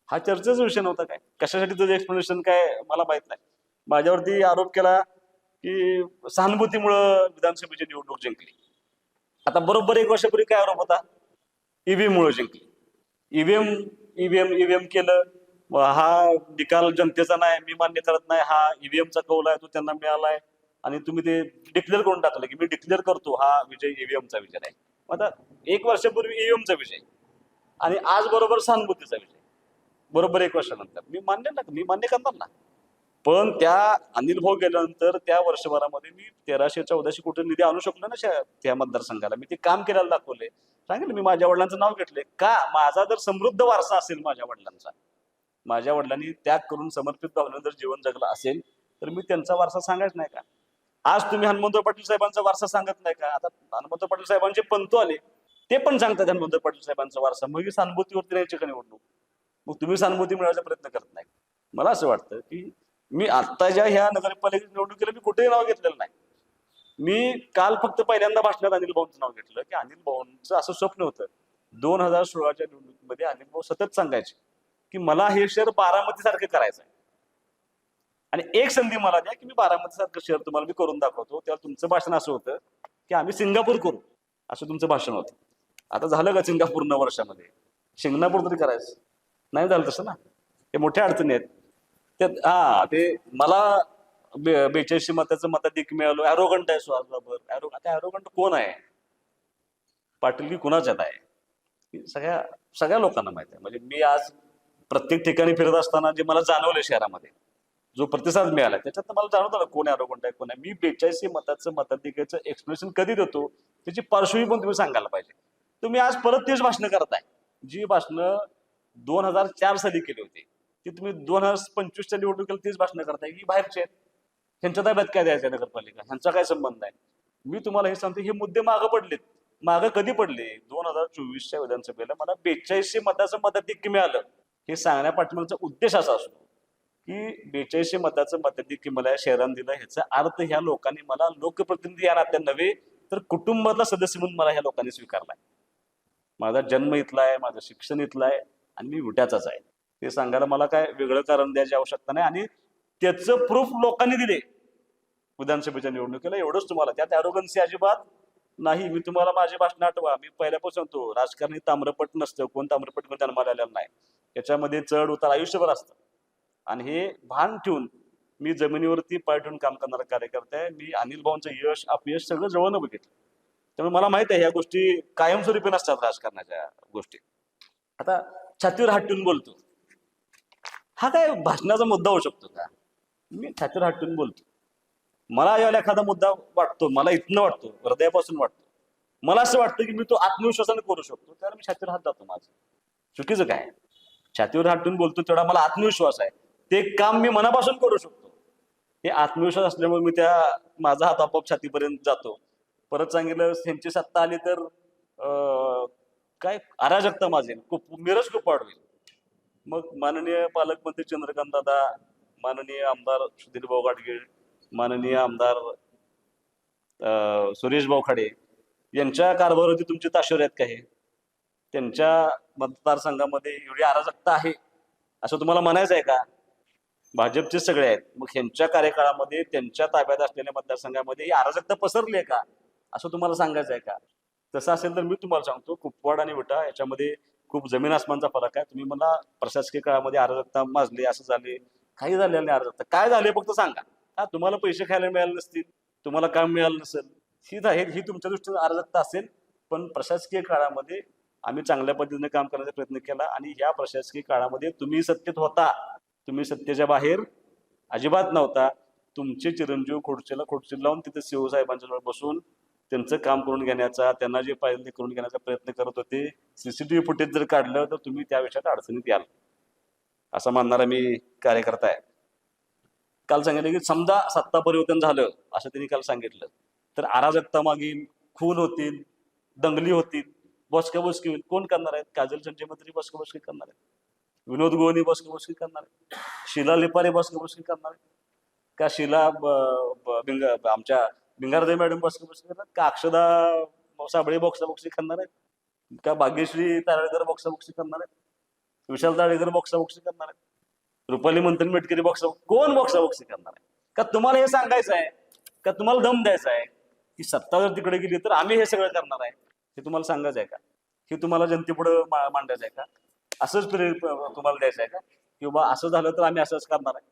हा चर्चेचा विषय नव्हता काय? कशासाठी तुझं एक्सप्लेनेशन काय मला माहित नाही. माझ्यावरती आरोप केला की सहानुभूतीमुळं विधानसभेची निवडणूक जिंकली. आता बरोबर 1 वर्षापूर्वी काय आरोप होता? ईव्हीएम मुळे जिंकली. ईव्हीएम केलं, हा निकाल जनतेचा नाही, मी मान्य करत नाही, हा ईव्हीएमचा कौल आहे तो त्यांना मिळालाय आणि तुम्ही ते डिक्लेअर करून टाकलं की मी डिक्लेअर करतो हा विजय ईव्हीएमचा विजय आहे. आता 1 वर्षापूर्वी ईव्हीएमचा विजय आणि आज बरोबर सहानुभूतीचा विजय, बरोबर 1 वर्षानंतर. मी मान्य करणार ना. पण त्या अनिल भाऊ गेल्यानंतर त्या वर्षभरामध्ये मी 1300-1400 कोटी निधी आणू शकलो ना त्या मतदारसंघाला. मी ते काम केल्याला दाखवले. सांगितलं मी माझ्या वडिलांचं नाव घेतलंय का? माझा जर समृद्ध वारसा असेल माझ्या वडिलांचा, माझ्या वडिलांनी त्याग करून समर्पित भावनेने जर जीवन जगलं असेल तर मी त्यांचा वारसा सांगायच नाही का? आज तुम्ही हनुमंतराव पाटील साहेबांचा वारसा सांगत नाही का? आता हनुमंतराव पाटील साहेबांचे पंतू आले ते पण सांगतात हनुमंतराव पाटील साहेबांचा वारसा. मग सहानुभूतीवरती राहायची का निवडणूक? मग तुम्ही सहानुभूती मिळवायचा प्रयत्न करत नाही. मला असं वाटतं की मी आत्ताच्या ह्या नगरपालिकेच्या निवडणुकीला मी कुठेही नाव घेतलेलं नाही. मी काल फक्त पहिल्यांदा भाषणात अनिल भाऊंचं नाव घेतलं की अनिल भाऊंचं असं स्वप्न होतं 2016च्या निवडणुकीमध्ये अनिल भाऊ सतत सांगायचे की मला हे शहर बारामती सारखं करायचं आहे आणि एक संधी मला द्या की मी बारामती सारखं शहर तुम्हाला मी करून दाखवतो. तेव्हा तुमचं भाषण असं होतं की आम्ही सिंगापूर करू, असं तुमचं भाषण होतं. आता झालं का सिंगापूर 9 वर्षामध्ये? शिंगणापूर तरी करायचं नाही झालं तसं ना. हे मोठ्या अडचणी आहेत. ते मला 42 मताचं मताधिक्य मिळालं. ॲरोगंट आहे सुहास बाबर. आता ॲरोगंट कोण आहे? पाटील की कुणाच्यात आहे? सगळ्या लोकांना माहिती आहे. म्हणजे मी आज प्रत्येक ठिकाणी फिरत असताना जे मला जाणवलं शहरामध्ये जो प्रतिसाद मिळाला त्याच्यात मला जाणवतं ना कोण ॲरोगंट आहे कोण आहे. मी 42 मताचं मताधिक्याचं एक्सप्लेनेशन कधी देतो त्याची पार्श्वभूमी पण तुम्ही सांगायला पाहिजे. तुम्ही आज परत तेच भाषणं करताय जी भाषणं 2004 साली केली होती ती तुम्ही 2025च्या निवडणुकीला तीच भाषणं करताय की बाहेरचे आहेत. ह्यांच्या ताब्यात काय द्यायचं नगरपालिका? ह्यांचा काय संबंध आहे? मी तुम्हाला हे सांगतो, हे मुद्दे मागं पडलेत. मागं कधी पडले? 2024च्या विधानसभेला मला 42 मताचं मताधिक्य मिळालं. हे सांगण्या पाठीमागचा उद्देश असा असतो की 42 मताचं मताधिक्य मला या शहरानं दिलं. ह्याचा अर्थ ह्या लोकांनी मला लोकप्रतिनिधी या नात्याने नव्हे तर कुटुंबातला सदस्य म्हणून मला ह्या लोकांनी स्वीकारलाय. माझा जन्म इथला आहे, माझं शिक्षण इथलं आहे आणि मी विट्याचाच आहे. ते सांगायला मला काय वेगळं कारण द्यायची आवश्यकता नाही आणि त्याचं प्रूफ लोकांनी दिले विधानसभेच्या निवडणुकीला. एवढंच तुम्हाला त्यात ॲरोगन्सी अजिबात नाही. मी तुम्हाला माझी भाषण आठवा, मी पहिल्यापासून सांगतो राजकारणी ताम्रपट नसतं. कोण ताम्रपट करून जन्माला आलेलं नाही. त्याच्यामध्ये चढ उतार आयुष्यभर असतं आणि हे भान ठेवून मी जमिनीवरती पाय ठेवून काम करणारा कार्यकर्ता आहे. मी अनिल भाऊंचं यश अपयश सगळं जवळनं बघितलं. त्यामुळे मला माहित आहे ह्या गोष्टी कायमस्वरूपी नसतात राजकारणाच्या गोष्टी. आता छातीवर हात ठेवून बोलतो हा काय भाषणाचा मुद्दा होऊ शकतो का? मी छातीवर हात ठेवून बोलतो. मला यावेळेला एखादा मुद्दा वाटतो, मला इथनं वाटतो, हृदयापासून वाटतो, मला असं वाटतं की मी तो आत्मविश्वासाने करू शकतो, त्याला मी छातीवर हात जातो. माझं चुकीचं काय? छातीवर हात ठेवून बोलतो तेवढा मला आत्मविश्वास आहे. ते काम मी मनापासून करू शकतो. हे आत्मविश्वास असल्यामुळे मी माझा हात आपोआप छातीपर्यंत जातो. परत सांगितलं त्यांची सत्ता आली तर काय अराजकता माझे मिरज खूप वाढवेल. मग माननीय पालकमंत्री चंद्रकांत दादा, माननीय आमदार सुधीर भाऊ गाडगीळ, माननीय आमदार सुरेश भाऊ खाडे यांच्या कारभारावरती तुमची ताशेरे आहेत का? हे त्यांच्या मतदारसंघामध्ये एवढी अराजकता आहे असं तुम्हाला म्हणायचं आहे का? भाजपचे सगळे आहेत. मग ह्यांच्या कार्यकाळामध्ये त्यांच्या ताब्यात असलेल्या मतदारसंघामध्ये ही अराजकता पसरली आहे का असं तुम्हाला सांगायचं आहे का? तसं असेल तर मी तुम्हाला सांगतो कुपवाड आणि विटा याच्यामध्ये खूप जमीन आसमानचा फरक आहे. तुम्ही मला प्रशासकीय काळामध्ये अराजकता माजली असं झाले, काही झालेलं नाही. अराजकता काय झाले फक्त सांगा. तुम्हाला पैसे खायला मिळाले नसतील, तुम्हाला काम मिळालं नसेल, ही तुमच्या दृष्टीने अराजकता असेल. पण प्रशासकीय काळामध्ये आम्ही चांगल्या पद्धतीने काम करण्याचा प्रयत्न केला आणि या प्रशासकीय काळामध्ये तुम्ही सत्तेत होता, तुम्ही सत्तेच्या बाहेर अजिबात नव्हता. तुमचे चिरंजीव खुर्ची लावून तिथे सीओ साहेबांच्या जवळ बसून त्यांचं काम करून घेण्याचा, त्यांना जे पाहिजे ते करून घेण्याचा प्रयत्न करत होते. सीसीटीव्ही फुटेज जर काढलं तर तुम्ही त्या विषयात अडचणीत याल असं मानणारा मी कार्यकर्ता आहे. काल सांगितलं की समजा सत्ता परिवर्तन झालं असं त्यांनी काल सांगितलं तर अराजकता मागील, खून होतील, दंगली होतील, बॉस्काबॉस्की होईल. कोण करणार आहेत? काजल संजय मंत्री बॉस्काबॉस्की करणार आहेत, विनोद गोवनी बॉस्काबॉस्की करणार आहेत, शीला लिपारे बॉस्काबॉस्की करणार आहेत का, शीला आमच्या भिंगारदे मॅडम बॉस्काबॉस्की करणार का, अक्षदा साबळे बॉक्साबॉक्सी करणार आहेत का, भाग्यश्री तारळेकर बॉक्साबॉक्सी करणार आहेत, विशाल तारळेकर बॉक्साबॉक्सी करणार आहेत, रुपाली मंथन मेटकरी कोण बॉक्साबॉक्सी करणार आहे का? तुम्हाला हे सांगायचं आहे का? तुम्हाला दम द्यायचा आहे की सत्ता जर तिकडे गेली तर आम्ही हे सगळं करणार आहे हे तुम्हाला सांगायचं आहे का? हे तुम्हाला जनतेपुढे मांडायचं आहे का? असंच तुम्हाला द्यायचं आहे का की बाबा असं झालं तर आम्ही असंच करणार आहे?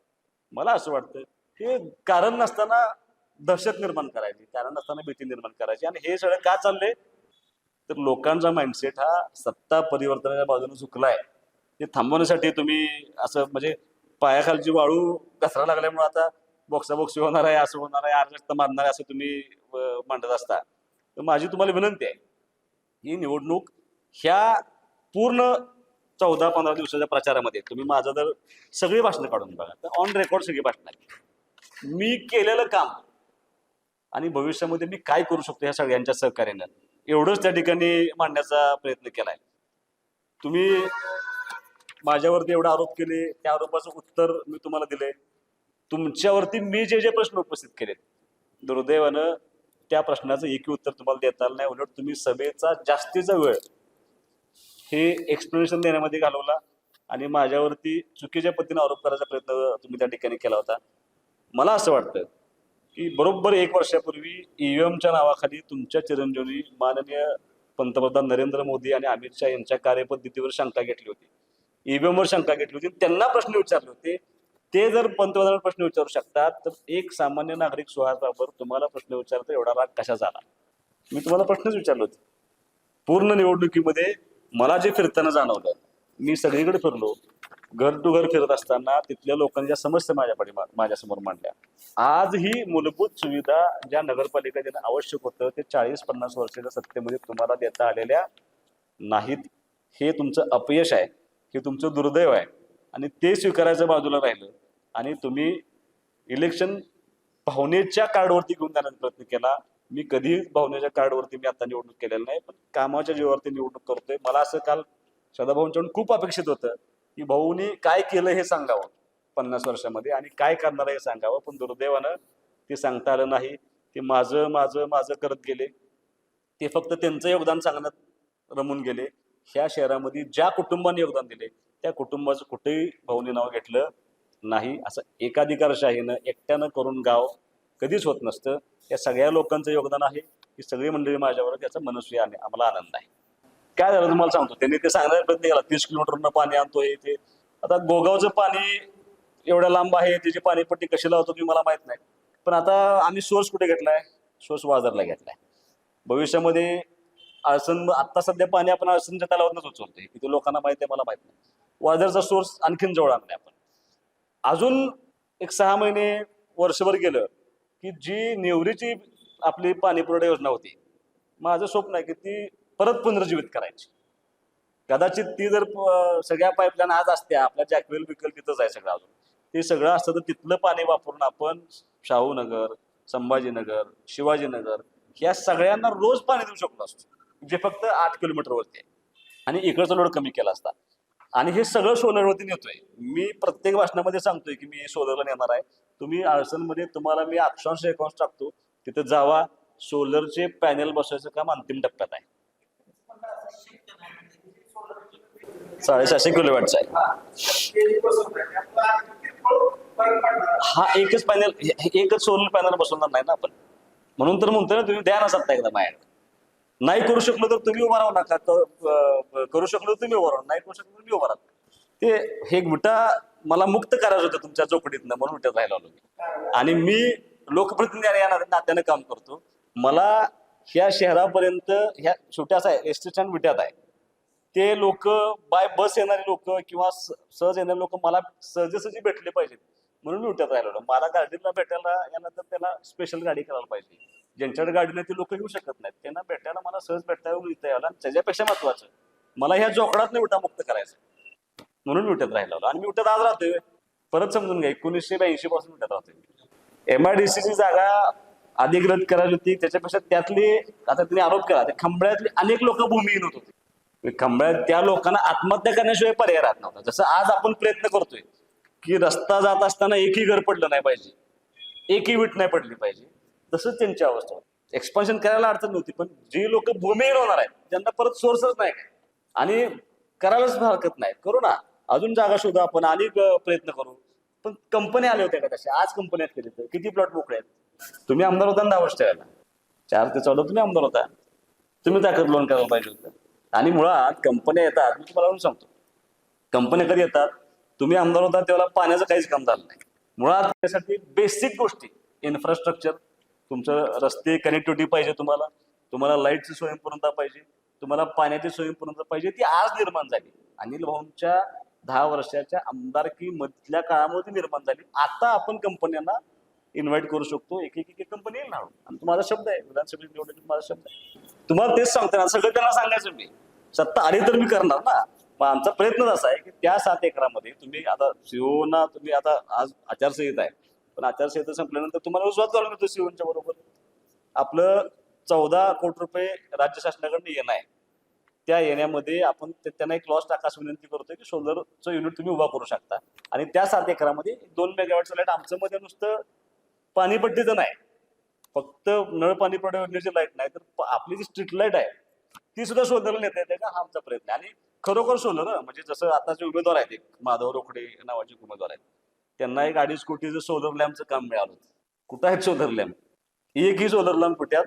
मला असं वाटतं हे कारण नसताना दहशत निर्माण करायची, कारण नसताना भीती निर्माण करायची. आणि हे सगळं का चाललंय तर लोकांचा माइंडसेट हा सत्ता परिवर्तनाच्या बाजूने झुकलाय. ते थांबवण्यासाठी तुम्ही असं म्हणजे पायाखालची वाळू घसरा लागल्यामुळे आता बॉक्साबॉक्सी होणार आहे, असं होणार आहे, अराजकता मारणार आहे असं तुम्ही मांडत असता. तर माझी तुम्हाला विनंती आहे, ही निवडणूक ह्या पूर्ण 14-15 दिवसाच्या प्रचारामध्ये तुम्ही माझं जर सगळी भाषणं काढून बघा तर ऑन रेकॉर्ड सगळी भाषणं आहेत. मी केलेलं काम आणि भविष्यामध्ये मी काय करू शकतो ह्या सगळ्यांच्या सहकार्यानं एवढंच त्या ठिकाणी मांडण्याचा प्रयत्न केलाय. तुम्ही माझ्यावरती एवढा आरोप केले, त्या आरोपाचं उत्तर मी तुम्हाला दिले. तुमच्यावरती मी जे प्रश्न उपस्थित केलेत दुर्दैवानं त्या प्रश्नाचं एकही उत्तर तुम्हाला देता आलं नाही. उलट तुम्ही सभेचा जास्तीचा वेळ हे एक्सप्लेनेशन देण्यामध्ये घालवला आणि माझ्यावरती चुकीच्या पद्धतीने आरोप करायचा प्रयत्न तुम्ही त्या ठिकाणी केला होता. मला असं वाटतं की बरोबर 1 वर्षापूर्वी ईव्हीएमच्या नावाखाली तुमच्या चिरंजीवी माननीय पंतप्रधान नरेंद्र मोदी आणि अमित शहा यांच्या कार्यपद्धतीवर शंका घेतली होती, ईव्हीएमवर शंका घेतली होती, त्यांना प्रश्न विचारले होते. ते जर पंतप्रधान प्रश्न विचारू शकतात तर एक सामान्य नागरिक सुहास बाबर तुम्हाला प्रश्न विचारतो एवढा राग कशा झाला? मी तुम्हाला प्रश्नच विचारले होते. पूर्ण निवडणुकीमध्ये मला जे फिरताना जाणवलं, मी सगळीकडे फिरलो, घर टू घर फिरत असताना तिथल्या लोकांच्या समस्या माझ्यासमोर मांडल्या. आजही मूलभूत सुविधा ज्या नगरपालिका ज्यांना आवश्यक होतं ते 40-50 वर्षाच्या सत्तेमध्ये तुम्हाला देता आलेल्या नाहीत. हे तुमचं अपयश आहे, हे तुमचं दुर्दैव आहे आणि ते स्वीकारायचं बाजूला राहिलं आणि तुम्ही इलेक्शन भावनेच्या कार्डवरती घेऊन जाण्याचा प्रयत्न केला. मी कधीही भावनेच्या कार्डवरती मी आता निवडणूक केलेलं नाही, पण कामाच्या जीवावरती निवडणूक करतोय. मला असं काल सदाभाऊंच्याकडून खूप अपेक्षित होतं की भाऊनी काय केलं हे सांगावं 50 वर्षामध्ये आणि काय करणार हे सांगावं, पण दुर्दैवानं ते सांगता आलं नाही. ते माझं माझं माझं करत गेले. ते फक्त त्यांचं योगदान सांगण्यात रमून गेले. ह्या शहरामध्ये ज्या कुटुंबाने योगदान दिले त्या कुटुंबाचं कुठेही भाऊनी नाव घेतलं नाही. असं एकाधिकारशाहीनं एकट्यानं करून गाव कधीच होत नसतं. या सगळ्या लोकांचं योगदान आहे. ही सगळी मंडळी माझ्यावर त्याचा मनस्वी आहे, आम्हाला आनंद आहे. काय झालं तुम्हाला सांगतो, त्यांनी ते सांगण्याचा प्रयत्न केला 30 किलोमीटरनं पाणी आणतो हे ते. आता गोगावचं पाणी एवढ्या लांब आहे, त्याची पाणीपट्टी कशी लावतो की मला माहित नाही, पण आता आम्ही सोर्स कुठे घेतलाय? सोर्स वाजरला घेतलाय. भविष्यामध्ये आळसण आता सध्या पाणी आपण आळसणच्या तलावातूनच उचलतोय, किती लोकांना माहिती आहे मला माहित नाही. वाजरचा सोर्स आणखीन जवळ आणलाय आपण. अजून एक 6 महिने वर्षभर गेलं की जी नेवरीची आपली पाणी पुरवठा योजना होती, माझं स्वप्न आहे की ती परत पुनर्जीवित करायची. कदाचित ती जर सगळ्या पाईपलाईन आज असत्या, आपल्या जॅकवेल बिकल तिथंच आहे सगळं, अजून ते सगळं असतं तर तिथलं पाणी वापरून आपण शाहूनगर, संभाजीनगर, शिवाजीनगर ह्या सगळ्यांना रोज पाणी देऊ शकलो असतो, जे फक्त 8 किलोमीटरवरती आहे. आणि इकडचा लोड कमी केला असता. आणि हे सगळं सोलरवरती नेतोय. मी प्रत्येक भाषणामध्ये सांगतोय की मी सोलरला नेणार आहे. तुम्ही आळसणमध्ये तुम्हाला मी अक्षांश एकांश टाकतो, तिथे जावा. सोलरचे पॅनेल बसवायचं काम अंतिम टप्प्यात आहे. 750 किलोवॅटचा आहे हा. एकच पॅनेल, एकच सोलर पॅनल बसवणार नाही ना आपण, म्हणून तर म्हणतोय ना तुम्ही द्या ना सत्ता एकदा माझ्याकडे. नाही करू शकलो तर तुम्ही उभा राहू नका, करू शकलो तर तुम्ही उभा राहू, नाही करू शकलो तर तुम्ही उभा राहा. ते हे विटा मला मुक्त करायचं होतं तुमच्या चौकटीतनं, म्हणून विट्यात राहिला आलो मी. आणि मी लोकप्रतिनिधी या नात्यानं काम करतो. मला ह्या शहरापर्यंत ह्या छोट्या असा एसटी स्टँड विट्यात आहे. ते लोक बाय बस येणारे लोक किंवा सहज येणारे लोक मला सहजासहजी भेटले पाहिजेत, म्हणून मी विट्यात राहिलो. मला गाडीला भेटायला याला तर त्याला स्पेशल गाडी करायला पाहिजे. ज्यांच्याकडे गाडी नाही ते लोक येऊ शकत नाहीत, त्यांना भेटायला मला सहज भेटता येऊन इथं यायला. आणि त्याच्यापेक्षा महत्वाचं मला ह्या जोकडात विटा मुक्त करायचं, म्हणून विट्यात राहिला. आणि मी विट्यात आज राहतोय. परत समजून घ्या, 1982 पासून विट्यात राहतोय. MIDCची जागा अधिग्रहित करायची होती, त्याच्यापेक्षा त्यातली आता त्यांनी आरोप केला, त्या खंबळ्यातली अनेक लोक भूमिहीन होत होते. खंबळ्यात त्या लोकांना आत्महत्या करण्याशिवाय पर्याय राहत नव्हता. जसं आज आपण प्रयत्न करतोय की रस्ता जात असताना एकही घर पडलं नाही पाहिजे, एकही वीट नाही पडली पाहिजे, तसंच त्यांची अवस्था होती. एक्सपान्शन करायला अडचण नव्हती, पण जी लोक भूमिहीन होणार आहेत त्यांना परत सोर्सच नाही आणि करायलाच हरकत नाही. करू ना, अजून जागा शोधा आपण, अनेक प्रयत्न करू. पण कंपन्या आल्या होत्या का तशा? आज कंपन्यात केली तर किती प्लॉट मोकळे आहेत. तुम्ही आमदार होता 10 वर्ष ठेवायला, 4 ते 14 तुम्ही आमदार होता, तुम्ही ताकद लोन करायला पाहिजे होतं. आणि मुळात कंपन्या येतात, मी तुम्हाला सांगतो, कंपन्या कधी येतात, तुम्ही आमदार होता तेव्हा पाण्याचं काहीच काम झालं नाही. मुळात त्यासाठी बेसिक गोष्टी, इन्फ्रास्ट्रक्चर, तुमचं रस्ते कनेक्टिव्हिटी पाहिजे, तुम्हाला लाईटची स्वयंपूर्णता पाहिजे, तुम्हाला पाण्याची स्वयंपूर्णता पाहिजे, ती आज निर्माण झाली. अनिल भाऊंच्या 10 वर्षाच्या आमदारकी मधल्या काळामध्ये निर्माण झाली. आता आपण कंपन्यांना इन्व्हाइट करू शकतो, एक कंपनी येईल ना. आणि माझा शब्द आहे, विधानसभेत निवडणुकीत माझा शब्द आहे. तुम्हाला तेच सांगतो ना, सगळं त्यांना सांगायचं. मी सत्ता आली तर मी करणार ना. मग आमचा प्रयत्न असा आहे की त्या 7 एकरामध्ये तुम्ही आता सीओना, तुम्ही आता आज आचारसंहिता आहे, पण आचारसंहिता संपल्यानंतर तुम्हाला विश्वास घालून येतो सीओच्या बरोबर. आपलं 14 कोटी रुपये राज्य शासनाकडून येणं आहे. त्या येण्यामध्ये आपण त्यांना एक लॉस टाकास विनंती करतोय की सोलरचं युनिट तुम्ही उभा करू शकता. आणि त्या 7 एकरामध्ये 2 मेगावॅटचं लाईट आमचं मध्ये नुसतं पाणीपट्टीचं नाही, फक्त नळ पाणी पुरवठा योजनेची लाईट नाही, तर आपली जी स्ट्रीट लाईट आहे ती सुद्धा शोधायला नेता येते का, हा आमचा प्रयत्न आहे. आणि खरोखर सोलर म्हणजे जसं आता जे उमेदवार आहेत, एक माधव रोकडे नावाचे उमेदवार आहेत, त्यांना एक 2.5 कोटीचं सोलर लॅम्पचं काम मिळालं होतं. कुठं आहेत सोलर लॅम्प? एकही सोलर लॅम्प कुठ्यात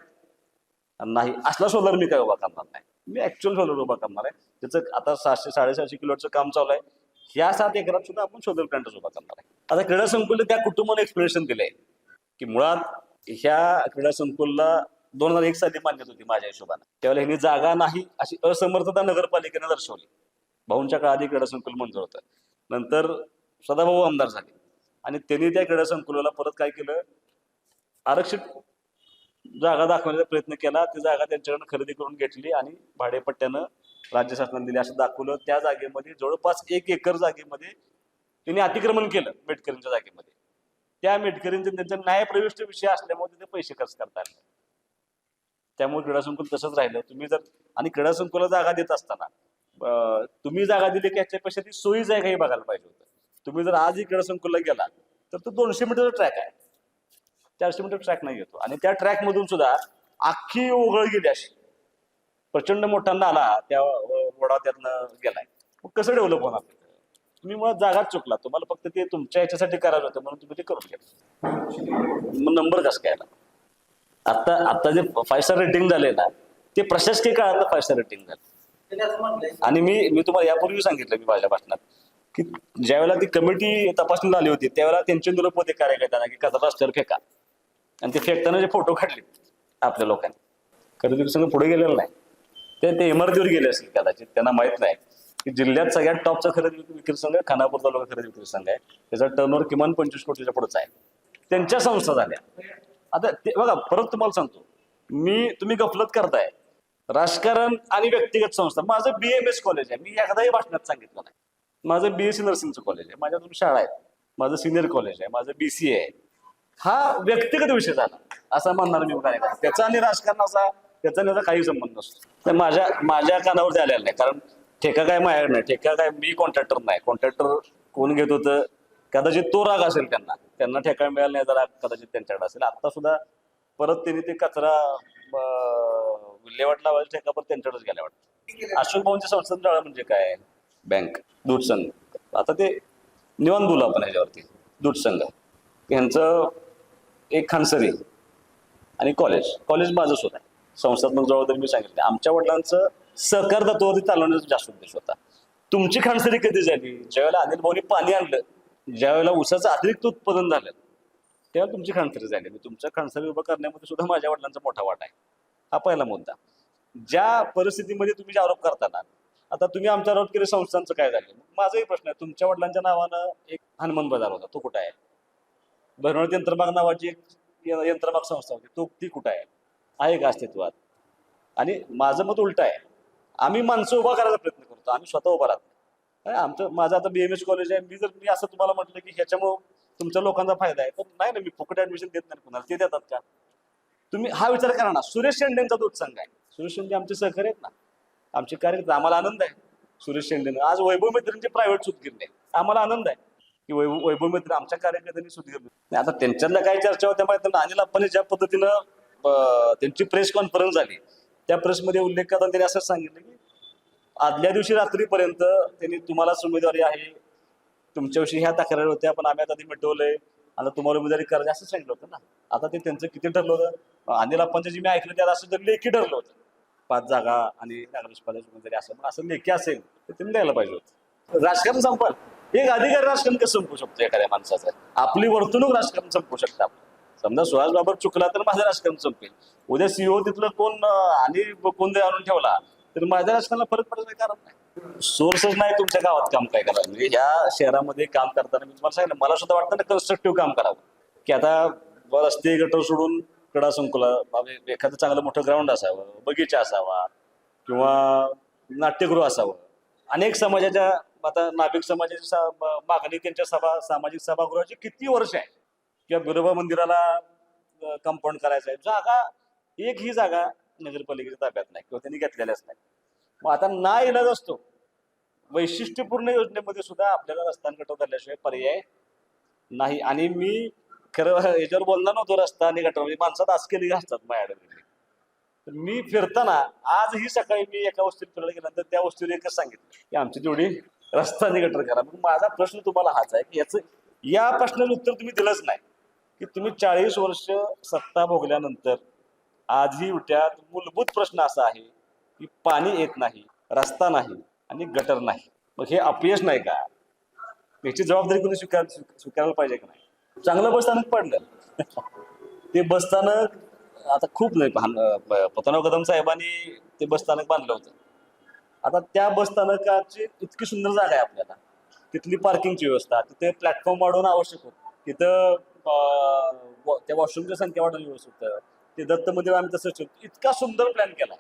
नाही. असला सोलर मी काय उभा करणार नाही. मी ऍक्च्युअल सोलर उभा करणार आहे. त्याचं आता 700-750 किलोचं काम चालू आहे. ह्या 7 एकरात सुद्धा आपण सोलर प्लांटच उभा करणार आहे. आता क्रीडा संकुल त्या कुटुंबाने एक्सप्लेनेशन दिलंय की मुळात ह्या क्रीडा संकुलला 2001 साली मान्यता होती माझ्या हिशोबाने. त्यावेळेला ह्यांनी जागा नाही अशी असमर्थता नगरपालिकेने दर्शवली. भाऊंच्या काळात क्रीडा संकुल मंजूर होतं. नंतर सदाभाऊ आमदार झाले आणि त्यांनी त्या क्रीडा संकुलाला परत काय केलं, आरक्षित जागा दाखवण्याचा प्रयत्न केला. ती जागा त्यांच्याकडून खरेदी करून घेतली आणि भाडेपट्ट्यानं राज्य शासनाने दिली असं दाखवलं. त्या जागेमध्ये जवळपास 1 एकर जागेमध्ये त्यांनी अतिक्रमण केलं मेटकरींच्या जागेमध्ये. त्या मेटकरींचे त्यांचा न्यायप्रविष्ट विषय असल्यामुळे तिथे पैसे खर्च करता आले. त्यामुळे क्रीडा संकुल तसंच राहिलं. तुम्ही जर आणि क्रीडा संकुलला जागा देत असताना तुम्ही जागा दिली की याच्यापेक्षा ती सोयीच आहे का हे बघायला पाहिजे होतं. तुम्ही जर आजही क्रीडा संकुलला गेला तर तो 200 मीटरचा ट्रॅक आहे, 400 मीटर ट्रॅक नाही येतो आणि त्या ट्रॅक मधून सुद्धा अख्खी ओघळ गेली अशी प्रचंड मोठा नाला त्या वडा त्यातनं गेलाय. मग कसं डेव्हलप होणार? तुम्ही मुळात जागाच चुकला. तुम्हाला फक्त ते तुमच्या ह्याच्यासाठी करायचं होतं म्हणून तुम्ही ते करून घ्या. मग नंबर कसं काय आला? आता जे 5 स्टार रेटिंग झाले ना ते प्रशासकीय काळात 5 स्टार रेटिंग झालं. आणि मी तुम्हाला यापूर्वी सांगितलं मी माझ्या भाषणात की ज्यावेळेला ती कमिटी तपासणीला आली होती त्यावेळेला त्यांचे निरोप होते कार्यकर्त्यांना की कचरा रस्त्यावर फेका, आणि ते फेकताना जे फोटो काढले आपल्या लोकांनी, खरेदी संघ पुढे गेलेलं नाही. ते इमारतीवर गेले असेल कदाचित, त्यांना माहित नाही की जिल्ह्यात सगळ्यात टॉपचा खरेदी विक्री संघ खानापूर तालुका खरेदी विक्री संघ आहे. त्याचा टर्नओव्हर किमान 25 कोटीच्या पुढेच आहे. त्यांच्या संस्था झाल्या. आता ते बघा, परत तुम्हाला सांगतो तुम्ही गफलत करताय राजकारण आणि व्यक्तिगत संस्था. माझं BMS कॉलेज आहे, मी एकदाही भाषणात सांगितलं नाही. माझं BSc नर्सिंगचं कॉलेज आहे, माझ्या 2 शाळा आहेत, माझं सिनियर कॉलेज आहे, माझं BCA आहे. हा व्यक्तिगत विषय झाला असं म्हणणार मी काय. त्याचा आणि राजकारणाचा त्याचा काही संबंध नसतो. तर माझ्या कानावर आलेला नाही, कारण ठेका काय माझ्याकडे नाही. ठेका काय, मी कॉन्ट्रॅक्टर नाही. कॉन्ट्रॅक्टर कोण घेत होतं कदाचित तो राग असेल त्यांना ठेका मिळाला नाही, तर कदाचित त्यांच्याकडे असेल. आता सुद्धा परत त्यांनी ते कचरा विल्हेवाट लावायचा ठेका परत त्यांच्याकडेच गेल्या वाटतं. अशोक भाऊंच्या संस्थान म्हणजे काय, बँक, दूध संघ, आता ते निवांत बोलू आपण ह्याच्यावरती. दूध संघ यांचं एक खानसरी आणि कॉलेज माझं सुद्धा आहे. संस्थात्मक जबाबदारी मी सांगितली. आमच्या वडिलांचं सहकार तत्वावरती चालवण्याचा जास्त उद्देश होता. तुमची खानसरी कधी झाली? ज्यावेळेला अनिल भाऊनी पाणी आणलं, ज्यावेळेला ऊसाचं अतिरिक्त उत्पादन झालं, तेव्हा तुमची खानसरी झाली. तुमच्या खानसरी उभं करण्यामध्ये सुद्धा माझ्या वडिलांचा मोठा वाटा आहे. हा पहिला मुद्दा. ज्या परिस्थितीमध्ये तुम्ही जे आरोप करताना, आता तुम्ही आमच्या आरोप केले संस्थांचं काय झालं? माझाही प्रश्न आहे. तुमच्या वडिलांच्या नावानं एक हनुमान बाजार होता, तो कुठं आहे? भरवळ यंत्रमाग नावाची एक यंत्रमाग संस्था होती, ती कुठं आहे का अस्तित्वात? आणि माझं मत उलट आहे. आम्ही माणसं उभा करायचा प्रयत्न करतो, आम्ही स्वतः उभा राहतो. माझं आता BMS कॉलेज आहे. मी असं तुम्हाला म्हटलं की ह्याच्यामुळे तुमच्या लोकांचा फायदा आहे, तर नाही ना, मी फुकट ऍडमिशन देत नाही कुणाला. ते देतात का? तुम्ही हा विचार करा ना. सुरेश शेंडेंचा दूध संघ आहे. सुरेश शेंडे आमचे सहकारी आहेत ना, आमचे कार्यकर्ते. आम्हाला आनंद आहे सुरेश शेंडेनं आज वैभव मित्रांची प्रायव्हेट सूतगिरणी आहे. आम्हाला आनंद आहे की वैभव मित्र आमच्या कार्यकर्त्यांनी सूतगिरणी. आता त्यांच्यातल्या काही चर्चा होत्या माहिती ना. अनिल अप्पांनी ज्या पद्धतीनं त्यांची प्रेस कॉन्फरन्स झाली, त्या प्रेसमध्ये उल्लेख करताना त्यांनी असं सांगितलं की आदल्या दिवशी रात्रीपर्यंत त्यांनी तुम्हालाच उमेदवारी आहे, तुमच्याविषयी ह्या तक्रारी होत्या, पण आम्ही आता ते मिटवलंय, आता तुम्हाला उमेदवारी करायची असं सांगितलं होतं ना. आता ते त्यांचं किती ठरलं होतं? अनिल अप्पांचं जे मी ऐकलं त्यात असं तर लेखी ठरलं होतं, 5 जागा आणि नगरपालिका उमेदवारी. असं लेखी असेल तर त्यांनी द्यायला पाहिजे होतं. राजकारण संपाल, एक अधिकारी राजकारण कसं संपू शकतो एखाद्या माणसाचं? आपली वर्तणूक राजकारण संपू शकतं आपलं. समजा सुहास बाबर चुकला तर माझं राजकारण संपेल. उद्या CEO तिथलं कोण आणि कोण आणून ठेवला तर माझ्या राजकारणाला फरक पडायचं कारण नाही. सोर्सच नाही तुमच्या गावात काम काय करायला. म्हणजे ह्या शहरामध्ये काम करताना मी तुम्हाला सांगितलं, मला सुद्धा वाटतं ना कन्स्ट्रक्टिव्ह काम करावं, की आता रस्ते गटर सोडून क्रीडा संकुला एखादं चांगलं मोठं ग्राउंड असावं, बगीचा असावा किंवा नाट्यगृह असावं. अनेक समाजाच्या, आता नाभिक समाजाची मागणी त्यांच्या सामाजिक सभागृहाची किती वर्ष आहे, किंवा बिरोबा मंदिराला कंपाऊंड करायचं आहे. जागा एकही जागा नगरपालिकेच्या ताब्यात नाही किंवा त्यांनी घेतलेल्याच नाही. मग आता ना इलाज असतो. वैशिष्ट्यपूर्ण योजनेमध्ये सुद्धा आपल्याला रस्ता गटर धरल्याशिवाय पर्याय नाही. आणि मी खरं याच्यावर बोलणार नव्हतो, रस्ता आणि गटर म्हणजे माणसात आसकेली असतात माझ्याकडे. तर मी फिरताना आजही सकाळी मी एका वस्तीवर फिरायला गेल्यानंतर त्या वस्तीवर एकच सांगितलं की आमची तेवढी रस्ता आणि गटर करा. मग माझा प्रश्न तुम्हाला हाच आहे की या प्रश्नाचं उत्तर तुम्ही दिलंच नाही की तुम्ही 40 वर्ष सत्ता भोगल्यानंतर आजही उठ्यात मूलभूत प्रश्न असा आहे की पाणी येत नाही, रस्ता नाही आणि गटर नाही. मग हे अपयश नाही का? याची जबाबदारी कोणी स्वीकारायला पाहिजे का नाही? चांगलं बसस्थानक पडलं ते बसस्थानक आता खूप नाही पतनराव कदम साहेबांनी ते बसस्थानक बांधलं होतं. आता त्या बसस्थानकाची इतकी सुंदर जागा आहे आपल्याला, तिथली पार्किंगची व्यवस्था, तिथे प्लॅटफॉर्म वाढवणं आवश्यक होतं, तिथं त्या वॉशरूमची संख्या वाढवणं व्यवस्थित होतं, ते दत्त मध्ये आम्ही तसंच इतका सुंदर प्लॅन केला.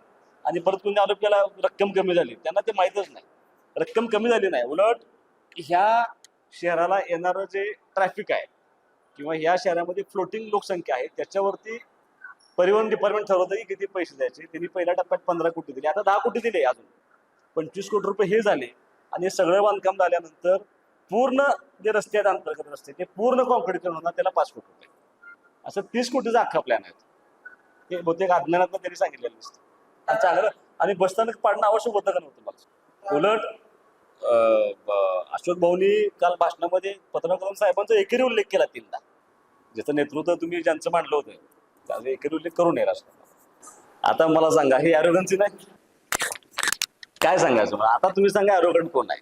आणि परत कोणी आरोप केला रक्कम कमी झाली, त्यांना ते माहीतच नाही. रक्कम कमी झाली नाही, उलट ह्या शहराला येणारं जे ट्रॅफिक आहे किंवा ह्या शहरामध्ये फ्लोटिंग लोकसंख्या आहे त्याच्यावरती परिवहन डिपार्टमेंट ठरवतं की किती पैसे द्यायचे. त्यांनी पहिल्या टप्प्यात 15 कोटी दिले, आता 10 कोटी दिले, अजून 25 कोटी रुपये हे झाले. आणि सगळं बांधकाम झाल्यानंतर पूर्ण जे रस्ते आहेत अंतर्गत रस्ते ते पूर्ण कॉन्क्रीटीकरण होणार, त्याला 5 कोटी रुपये. असं 30 कोटीचा अख्खा प्लॅन आहे. ते बहुतेक अज्ञानात त्यांनी सांगितलेलं दिसतं. आणि चांगलं आणि बसस्थानक पाडणं आवश्यक होतं का नव्हतं मला? उलट अशोक भाऊनी काल भाषणामध्ये पतनराव कदम साहेबांचा एकेरी उल्लेख केला 3दा. ज्याचं नेतृत्व तुम्ही ज्यांचं मांडलं होतं त्याचा एकेरी उल्लेख करून येईल असं. आता मला सांगा, हे ॲरोगन्सी नाही? काय सांगायचं मला? आता तुम्ही सांगा ॲरोगंट कोण आहे?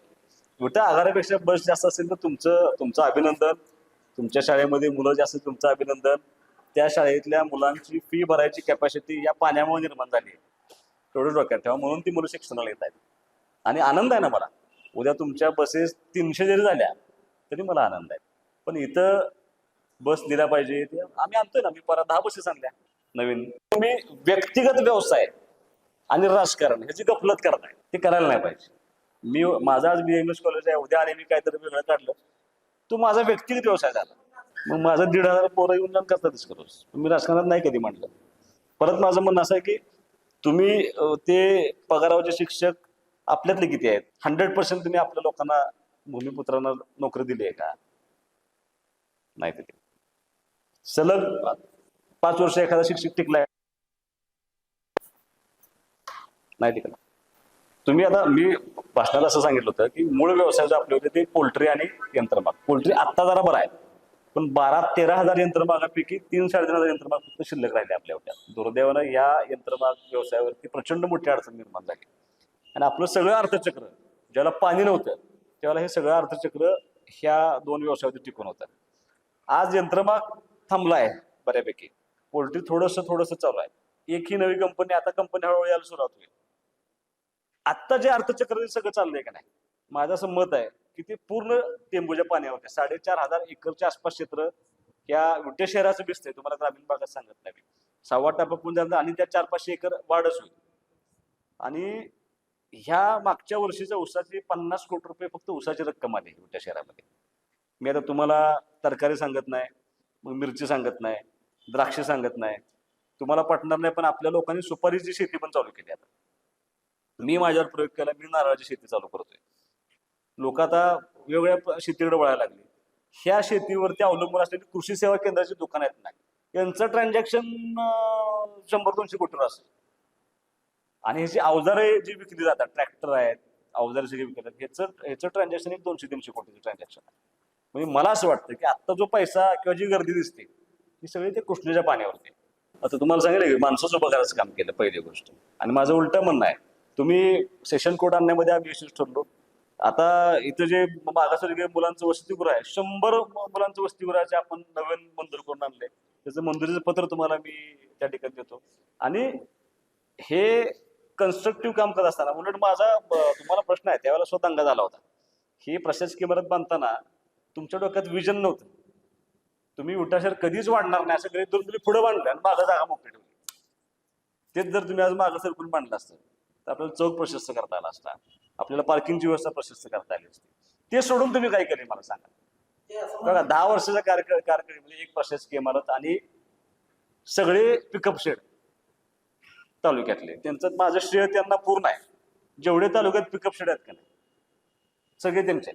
उलटा आघाड्यापेक्षा बस जास्त असेल तर तुमचं अभिनंदन, तुमच्या शाळेमध्ये मुलं जास्त तुमचं अभिनंदन. त्या शाळेतल्या मुलांची फी भरायची कॅपॅसिटी या पाण्यामुळे निर्माण झाली आहे, तेवढं डोक्यात ठेवा. म्हणून ती मुलं शिक्षणाला येत आहेत. आणि आनंद आहे ना मला, उद्या तुमच्या बसेस 300 जरी झाल्या तरी मला आनंद आहे. पण इथं बस दिल्या पाहिजे, आम्ही आणतोय ना. मी परत 10 बसेस आणल्या नवीन. तुम्ही व्यक्तिगत व्यवसाय आणि राजकारण ह्याची गफलत करताय, ते करायला नाही पाहिजे. माझा आज BMS कॉलेज आहे, उद्या आणि मी काहीतरी वेगळं काढलं, तो माझा व्यक्तिगत व्यवसाय झाला. मग माझं 1,500 पोरं येऊन जाऊन करतातच करोस. मी राजकारणात नाही कधी म्हटलं. परत माझं म्हणणं असं आहे की तुम्ही ते पगारावरचे शिक्षक आपल्यातले किती आहेत? 100% तुम्ही आपल्या लोकांना, भूमिपुत्रांना नोकरी दिली आहे का? नाही दिली. सलग 5 वर्ष एखादा शिक्षक टिकलाय? नाही टिकला. तुम्ही आता मी भाषणाला असं सांगितलं होतं की मूळ व्यवसाय जे आपले होते ते पोल्ट्री आणि यंत्रमाग. पोल्ट्री आत्ता जरा बरं आहे, पण 12-13 हजार यंत्रमागापैकी 3-3.5 हजार यंत्रमाग फक्त शिल्लक राहिले आपल्या होत्या. दुर्दैवानं या यंत्रमाग व्यवसायावरती प्रचंड मोठी अडचण निर्माण झाली. आणि आपलं सगळं अर्थचक्र, ज्याला पाणी नव्हतं त्यावेळेला हे सगळं अर्थचक्र ह्या 2 व्यवसायावरती टिकून होतं. आज यंत्रमाग थांबलाय बऱ्यापैकी, पोल्ट्री थोडंसं चालू आहे. एकही नवी कंपनी, आता कंपनी हळूहळू यायला सुरुवात होईल. आत्ता जे अर्थचक्र सगळं चाललंय का नाही, माझं असं मत आहे की ते पूर्ण टेंबूच्या पाण्यावरती 4,500 एकरच्या आसपास क्षेत्र या विट्या शहराचं दिसतंय. तुम्हाला ग्रामीण भागात सांगत नाही मी. 6वा टप्पा पूर्ण आणि त्या 400-500 एकर वाढच होईल. आणि ह्या मागच्या वर्षीच्या ऊसाची 50 कोटी रुपये फक्त ऊसाची रक्कम आली विट्या शहरामध्ये. मी आता तुम्हाला तरकारी सांगत नाही, मग मिरची सांगत नाही, द्राक्ष सांगत नाही, तुम्हाला पटणार नाही, पण आपल्या लोकांनी सुपारीची शेती पण चालू केली. आता मी माझ्यावर प्रयोग केला, मी नारळाची शेती चालू करतोय. लोक आता वेगवेगळ्या शेतीकडे वळायला लागली. ह्या शेतीवरती अवलंबून असलेली कृषी सेवा केंद्राची दुकान आहेत ना, यांचं ट्रान्झॅक्शन 100-200 कोटीवर असेल. आणि ह्याची अवजारे जी विकली जातात, ट्रॅक्टर आहेत, अवजारे सगळी विकतात, ह्याचं ट्रान्झॅक्शन 200-300 कोटीचं ट्रान्झॅक्शन आहे. म्हणजे मला असं वाटतं की आता जो पैसा किंवा जी गर्दी दिसते ती सगळी ते कृष्णेच्या पाण्यावरती. आता तुम्हाला सांगितलं की माणसाचं उभं करायचं काम केलं पहिली गोष्ट. आणि माझं उलटं म्हणणं आहे, तुम्ही सेशन कोड आणण्यामध्ये आम्ही यशस्वी ठरलो. आता इथं जे मागासवर्गीय मुलांचं वसतिगृह आहे, 100 मुलांचं वसतिगृहाचे आपण नवीन मंजूर करून आणले. त्याचं मंजुरीचं पत्र तुम्हाला मी त्या ठिकाणी देतो. आणि हे कन्स्ट्रक्टिव्ह काम करत असताना उलट माझा तुम्हाला प्रश्न आहे, त्यावेळेला स्वतः दंगा झाला होता. ही प्रशासकीय इमारत बांधताना तुमच्या डोक्यात विजन नव्हतं. तुम्ही विटा शहर कधीच वाढणार नाही असं गृहीत धरून तुम्ही पुढे बांधलं आणि मागं जागा मोकळी ठेवली. तेच जर तुम्ही आज मागं सरकून बांधलं असतं तर आपल्याला चौक प्रशस्त करता आला असता, आपल्याला पार्किंगची व्यवस्था प्रशस्त करता आली असती. ते सोडून तुम्ही काय केले मला सांगा. बघा, 10 वर्षाच्या कारकिर्दीमध्ये एक प्रशासकीय इमारत आणि सगळे पिकअप शेड तालुक्यातले, त्यांचं माझं श्रेय त्यांना पूर्ण आहे. जेवढे तालुक्यात पिकअप शेड आहेत का नाही सगळे त्यांचे.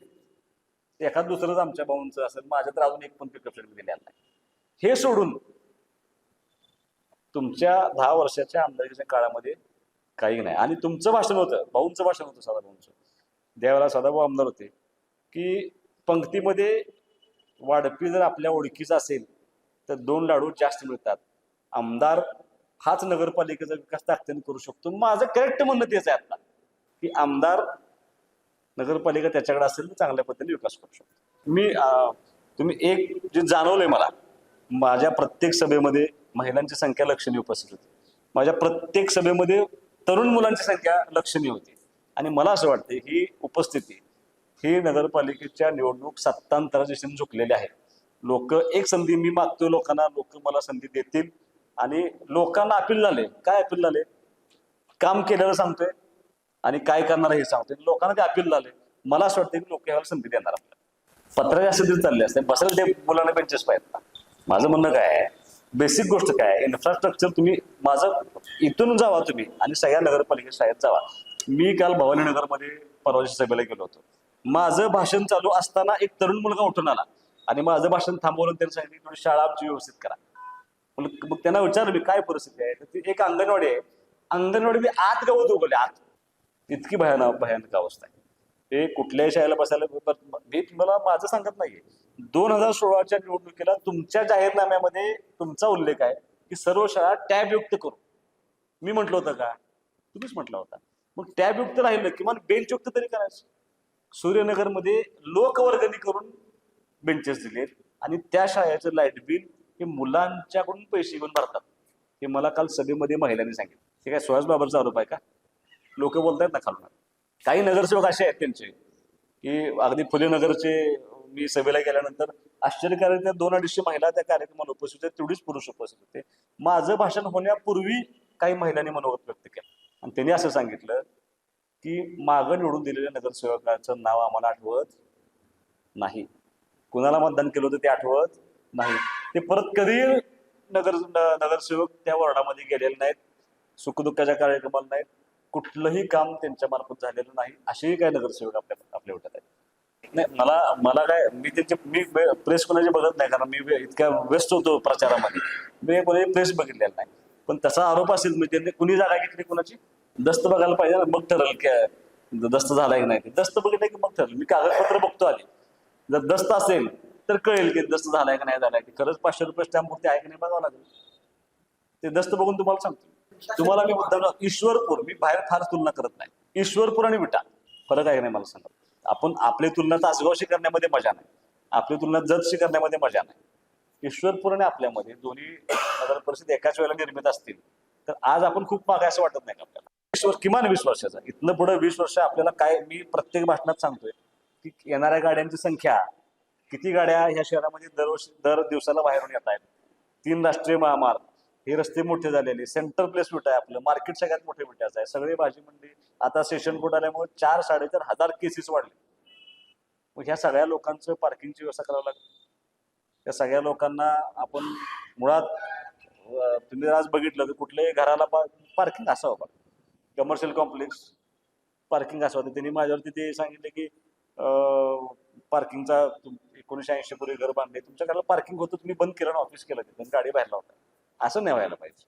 एखाद दुसरंच आमच्या भाऊंचं असेल, माझ्या तर अजून एक पण पिकअप शेड दिलेला नाही. हे सोडून तुमच्या 10 वर्षाच्या आमदारकीच्या काळामध्ये काही नाही. आणि तुमचं भाषण होतं, भाऊंचं भाषण होतं, सदाभाऊंचं. त्यावेळेला सदाभाऊ आमदार होते की पंक्तीमध्ये वाढपी जर आपल्या ओळखीचा असेल तर 2 लाडू जास्त मिळतात. आमदार हाच नगरपालिकेचा विकास ताकदीने करू शकतो. माझं करेक्ट म्हणणं तेच आहे आता, की आमदार नगरपालिका त्याच्याकडे असेल तर चांगल्या पद्धतीने विकास करू शकतो. तुम्ही एक जे जाणवलंय मला, माझ्या प्रत्येक सभेमध्ये महिलांची संख्या लक्षणीय उपस्थित होती. माझ्या प्रत्येक सभेमध्ये तरुण मुलांची संख्या लक्षणीय होती. आणि मला असं वाटतं ही उपस्थिती ही नगरपालिकेच्या निवडणूक सत्तांतराच्या दिशेने झुकलेली आहे. लोक एक संधी मी मागतोय लोकांना, लोक मला संधी देतील. आणि लोकांना अपील झाले, काय अपील झाले, काम केलेलं सांगतोय आणि काय करणार हे सांगतोय. लोकांना ते अपील झाले. मला असं वाटतं की लोक याला संधी देणार आपल्याला. पत्र जास्त दिवस चालले असते, बसेल ते मुलांना बेंचेस पाहिजेत. माझं म्हणणं काय आहे, बेसिक गोष्ट काय आहे, इन्फ्रास्ट्रक्चर तुम्ही माझं इथून जावा तुम्ही आणि सगळ्या नगरपालिकेच्या शाळेत जावा. मी काल भवानीनगरमध्ये परवाच्या सभेला गेलो होतो. माझं भाषण चालू असताना एक तरुण मुलगा उठून आला आणि माझं भाषण थांबवलं. त्यांनी सांगितलं थोडी शाळा आमची व्यवस्थित करा. मग त्यांना विचारलं मी काय परिस्थिती आहे. तर ती एक अंगणवाडी आहे, अंगणवाडी आत गवत उगवले आत. इतकी भयानक अवस्था आहे. ते कुठल्याही शाळेला बसायला मी तुम्हाला माझं सांगत नाहीये. 2016च्या निवडणुकीला तुमच्या जाहीरनाम्यामध्ये तुमचा उल्लेख आहे की सर्व शाळा टॅब युक्त करू. मी म्हटलं होतं का? तुम्हीच म्हटलं होता. मग टॅब युक्त राहिलं किमान बेंच युक्त तरी करायचं. सूर्यनगरमध्ये लोकवर्गणी करून बेंचेस दिलेत आणि त्या शाळेचं लाईट बिल हे मुलांच्याकडून पैसे घेऊन भरतात. हे मला काल सभेमध्ये महिलांनी सांगितलं. हे काय सुहास बाबरचा आरोप आहे का? लोक बोलतायत ना खालून. काही नगरसेवक असे आहेत त्यांचे की अगदी फुले नगरचे, मी सभेला गेल्यानंतर आश्चर्यकारक 200-250 महिला त्या कार्यक्रमाला उपस्थित होते, तेवढीच पुरुष उपस्थित होते. माझं भाषण होण्यापूर्वी काही महिलांनी मनोगत व्यक्त केलं आणि त्यांनी असं सांगितलं की मागं निवडून दिलेल्या नगरसेवकाचं नाव आम्हाला आठवत नाही, कुणाला मतदान केलं होतं ते आठवत नाही, ते परत कधी नगरसेवक त्या वॉर्डामध्ये गेलेले नाहीत, सुखदुःखाच्या कार्यक्रमाला नाहीत, कुठलंही काम त्यांच्या मार्फत झालेलं नाही, असेही काही नगरसेवक आपल्या उठत आहेत. नाही, मला काय, मी प्रेस कोणाची बघत नाही, कारण मी इतक्या व्यस्त होतो प्रचारामध्ये, मी कोणी प्रेस बघितलेला नाही. पण तसा आरोप असेल मी त्यांनी कुणी जागा घेतली कोणाची, दस्त बघायला पाहिजे ना, मग ठरल की दस्त झाला की नाही. ते दस्त बघितलं की मग ठरल. मी कागदपत्र बघतो आधी, जर दस्त असेल तर कळेल की दस्त झालाय का नाही झालाय, की खरंच 500 रुपये स्टॅम्पवरती आहे की नाही बघावं लागेल. ते दस्त बघून तुम्हाला सांगतो. तुम्हाला मी मुद्दा, ईश्वरपूर, मी बाहेर फार तुलना करत नाही, ईश्वरपूर आणि विटा फरक आहे की नाही मला सांगा. आपण आपली तुलना तासगावशी करण्यामध्ये मजा नाही, आपली तुलना जतशी करण्यामध्ये मजा नाही. ईश्वरपूर आणि आपल्यामध्ये दोन्ही नगर परिषद एकाच वेळेला निर्मित असतील तर आज आपण खूप मागे असं वाटत नाही का आपल्याला. किमान 20 वर्षाचा, इथनं पुढे 20 वर्ष आपल्याला काय, मी प्रत्येक भाषणात सांगतोय की येणाऱ्या गाड्यांची संख्या, किती गाड्या ह्या शहरामध्ये दर दिवसाला बाहेरून येत आहेत. 3 राष्ट्रीय महामार्ग, हे रस्ते मोठे झालेले, सेंटर प्लेस विटा आहे, आपलं मार्केट सगळ्यात मोठे विट्याचं आहे, सगळे भाजी मंडी, आता सेशन कोर्ट आल्यामुळे 4-4.5 हजार केसेस वाढले. मग ह्या सगळ्या लोकांचं पार्किंगची व्यवस्था करावी लागते. त्या सगळ्या लोकांना आपण मुळात, तुम्ही आज बघितलं तर कुठल्याही घराला पार्किंग असावं बघा, कमर्शियल कॉम्प्लेक्स पार्किंग असावं. त्यांनी माझ्यावरती ते सांगितले की पार्किंगचा 1980 पूर्वी घर बांधले, तुमच्या घराला पार्किंग होतं, तुम्ही बंद केलं ना, ऑफिस केलं तिथं, गाडी बाहेर लावता. असं नाही व्हायला पाहिजे.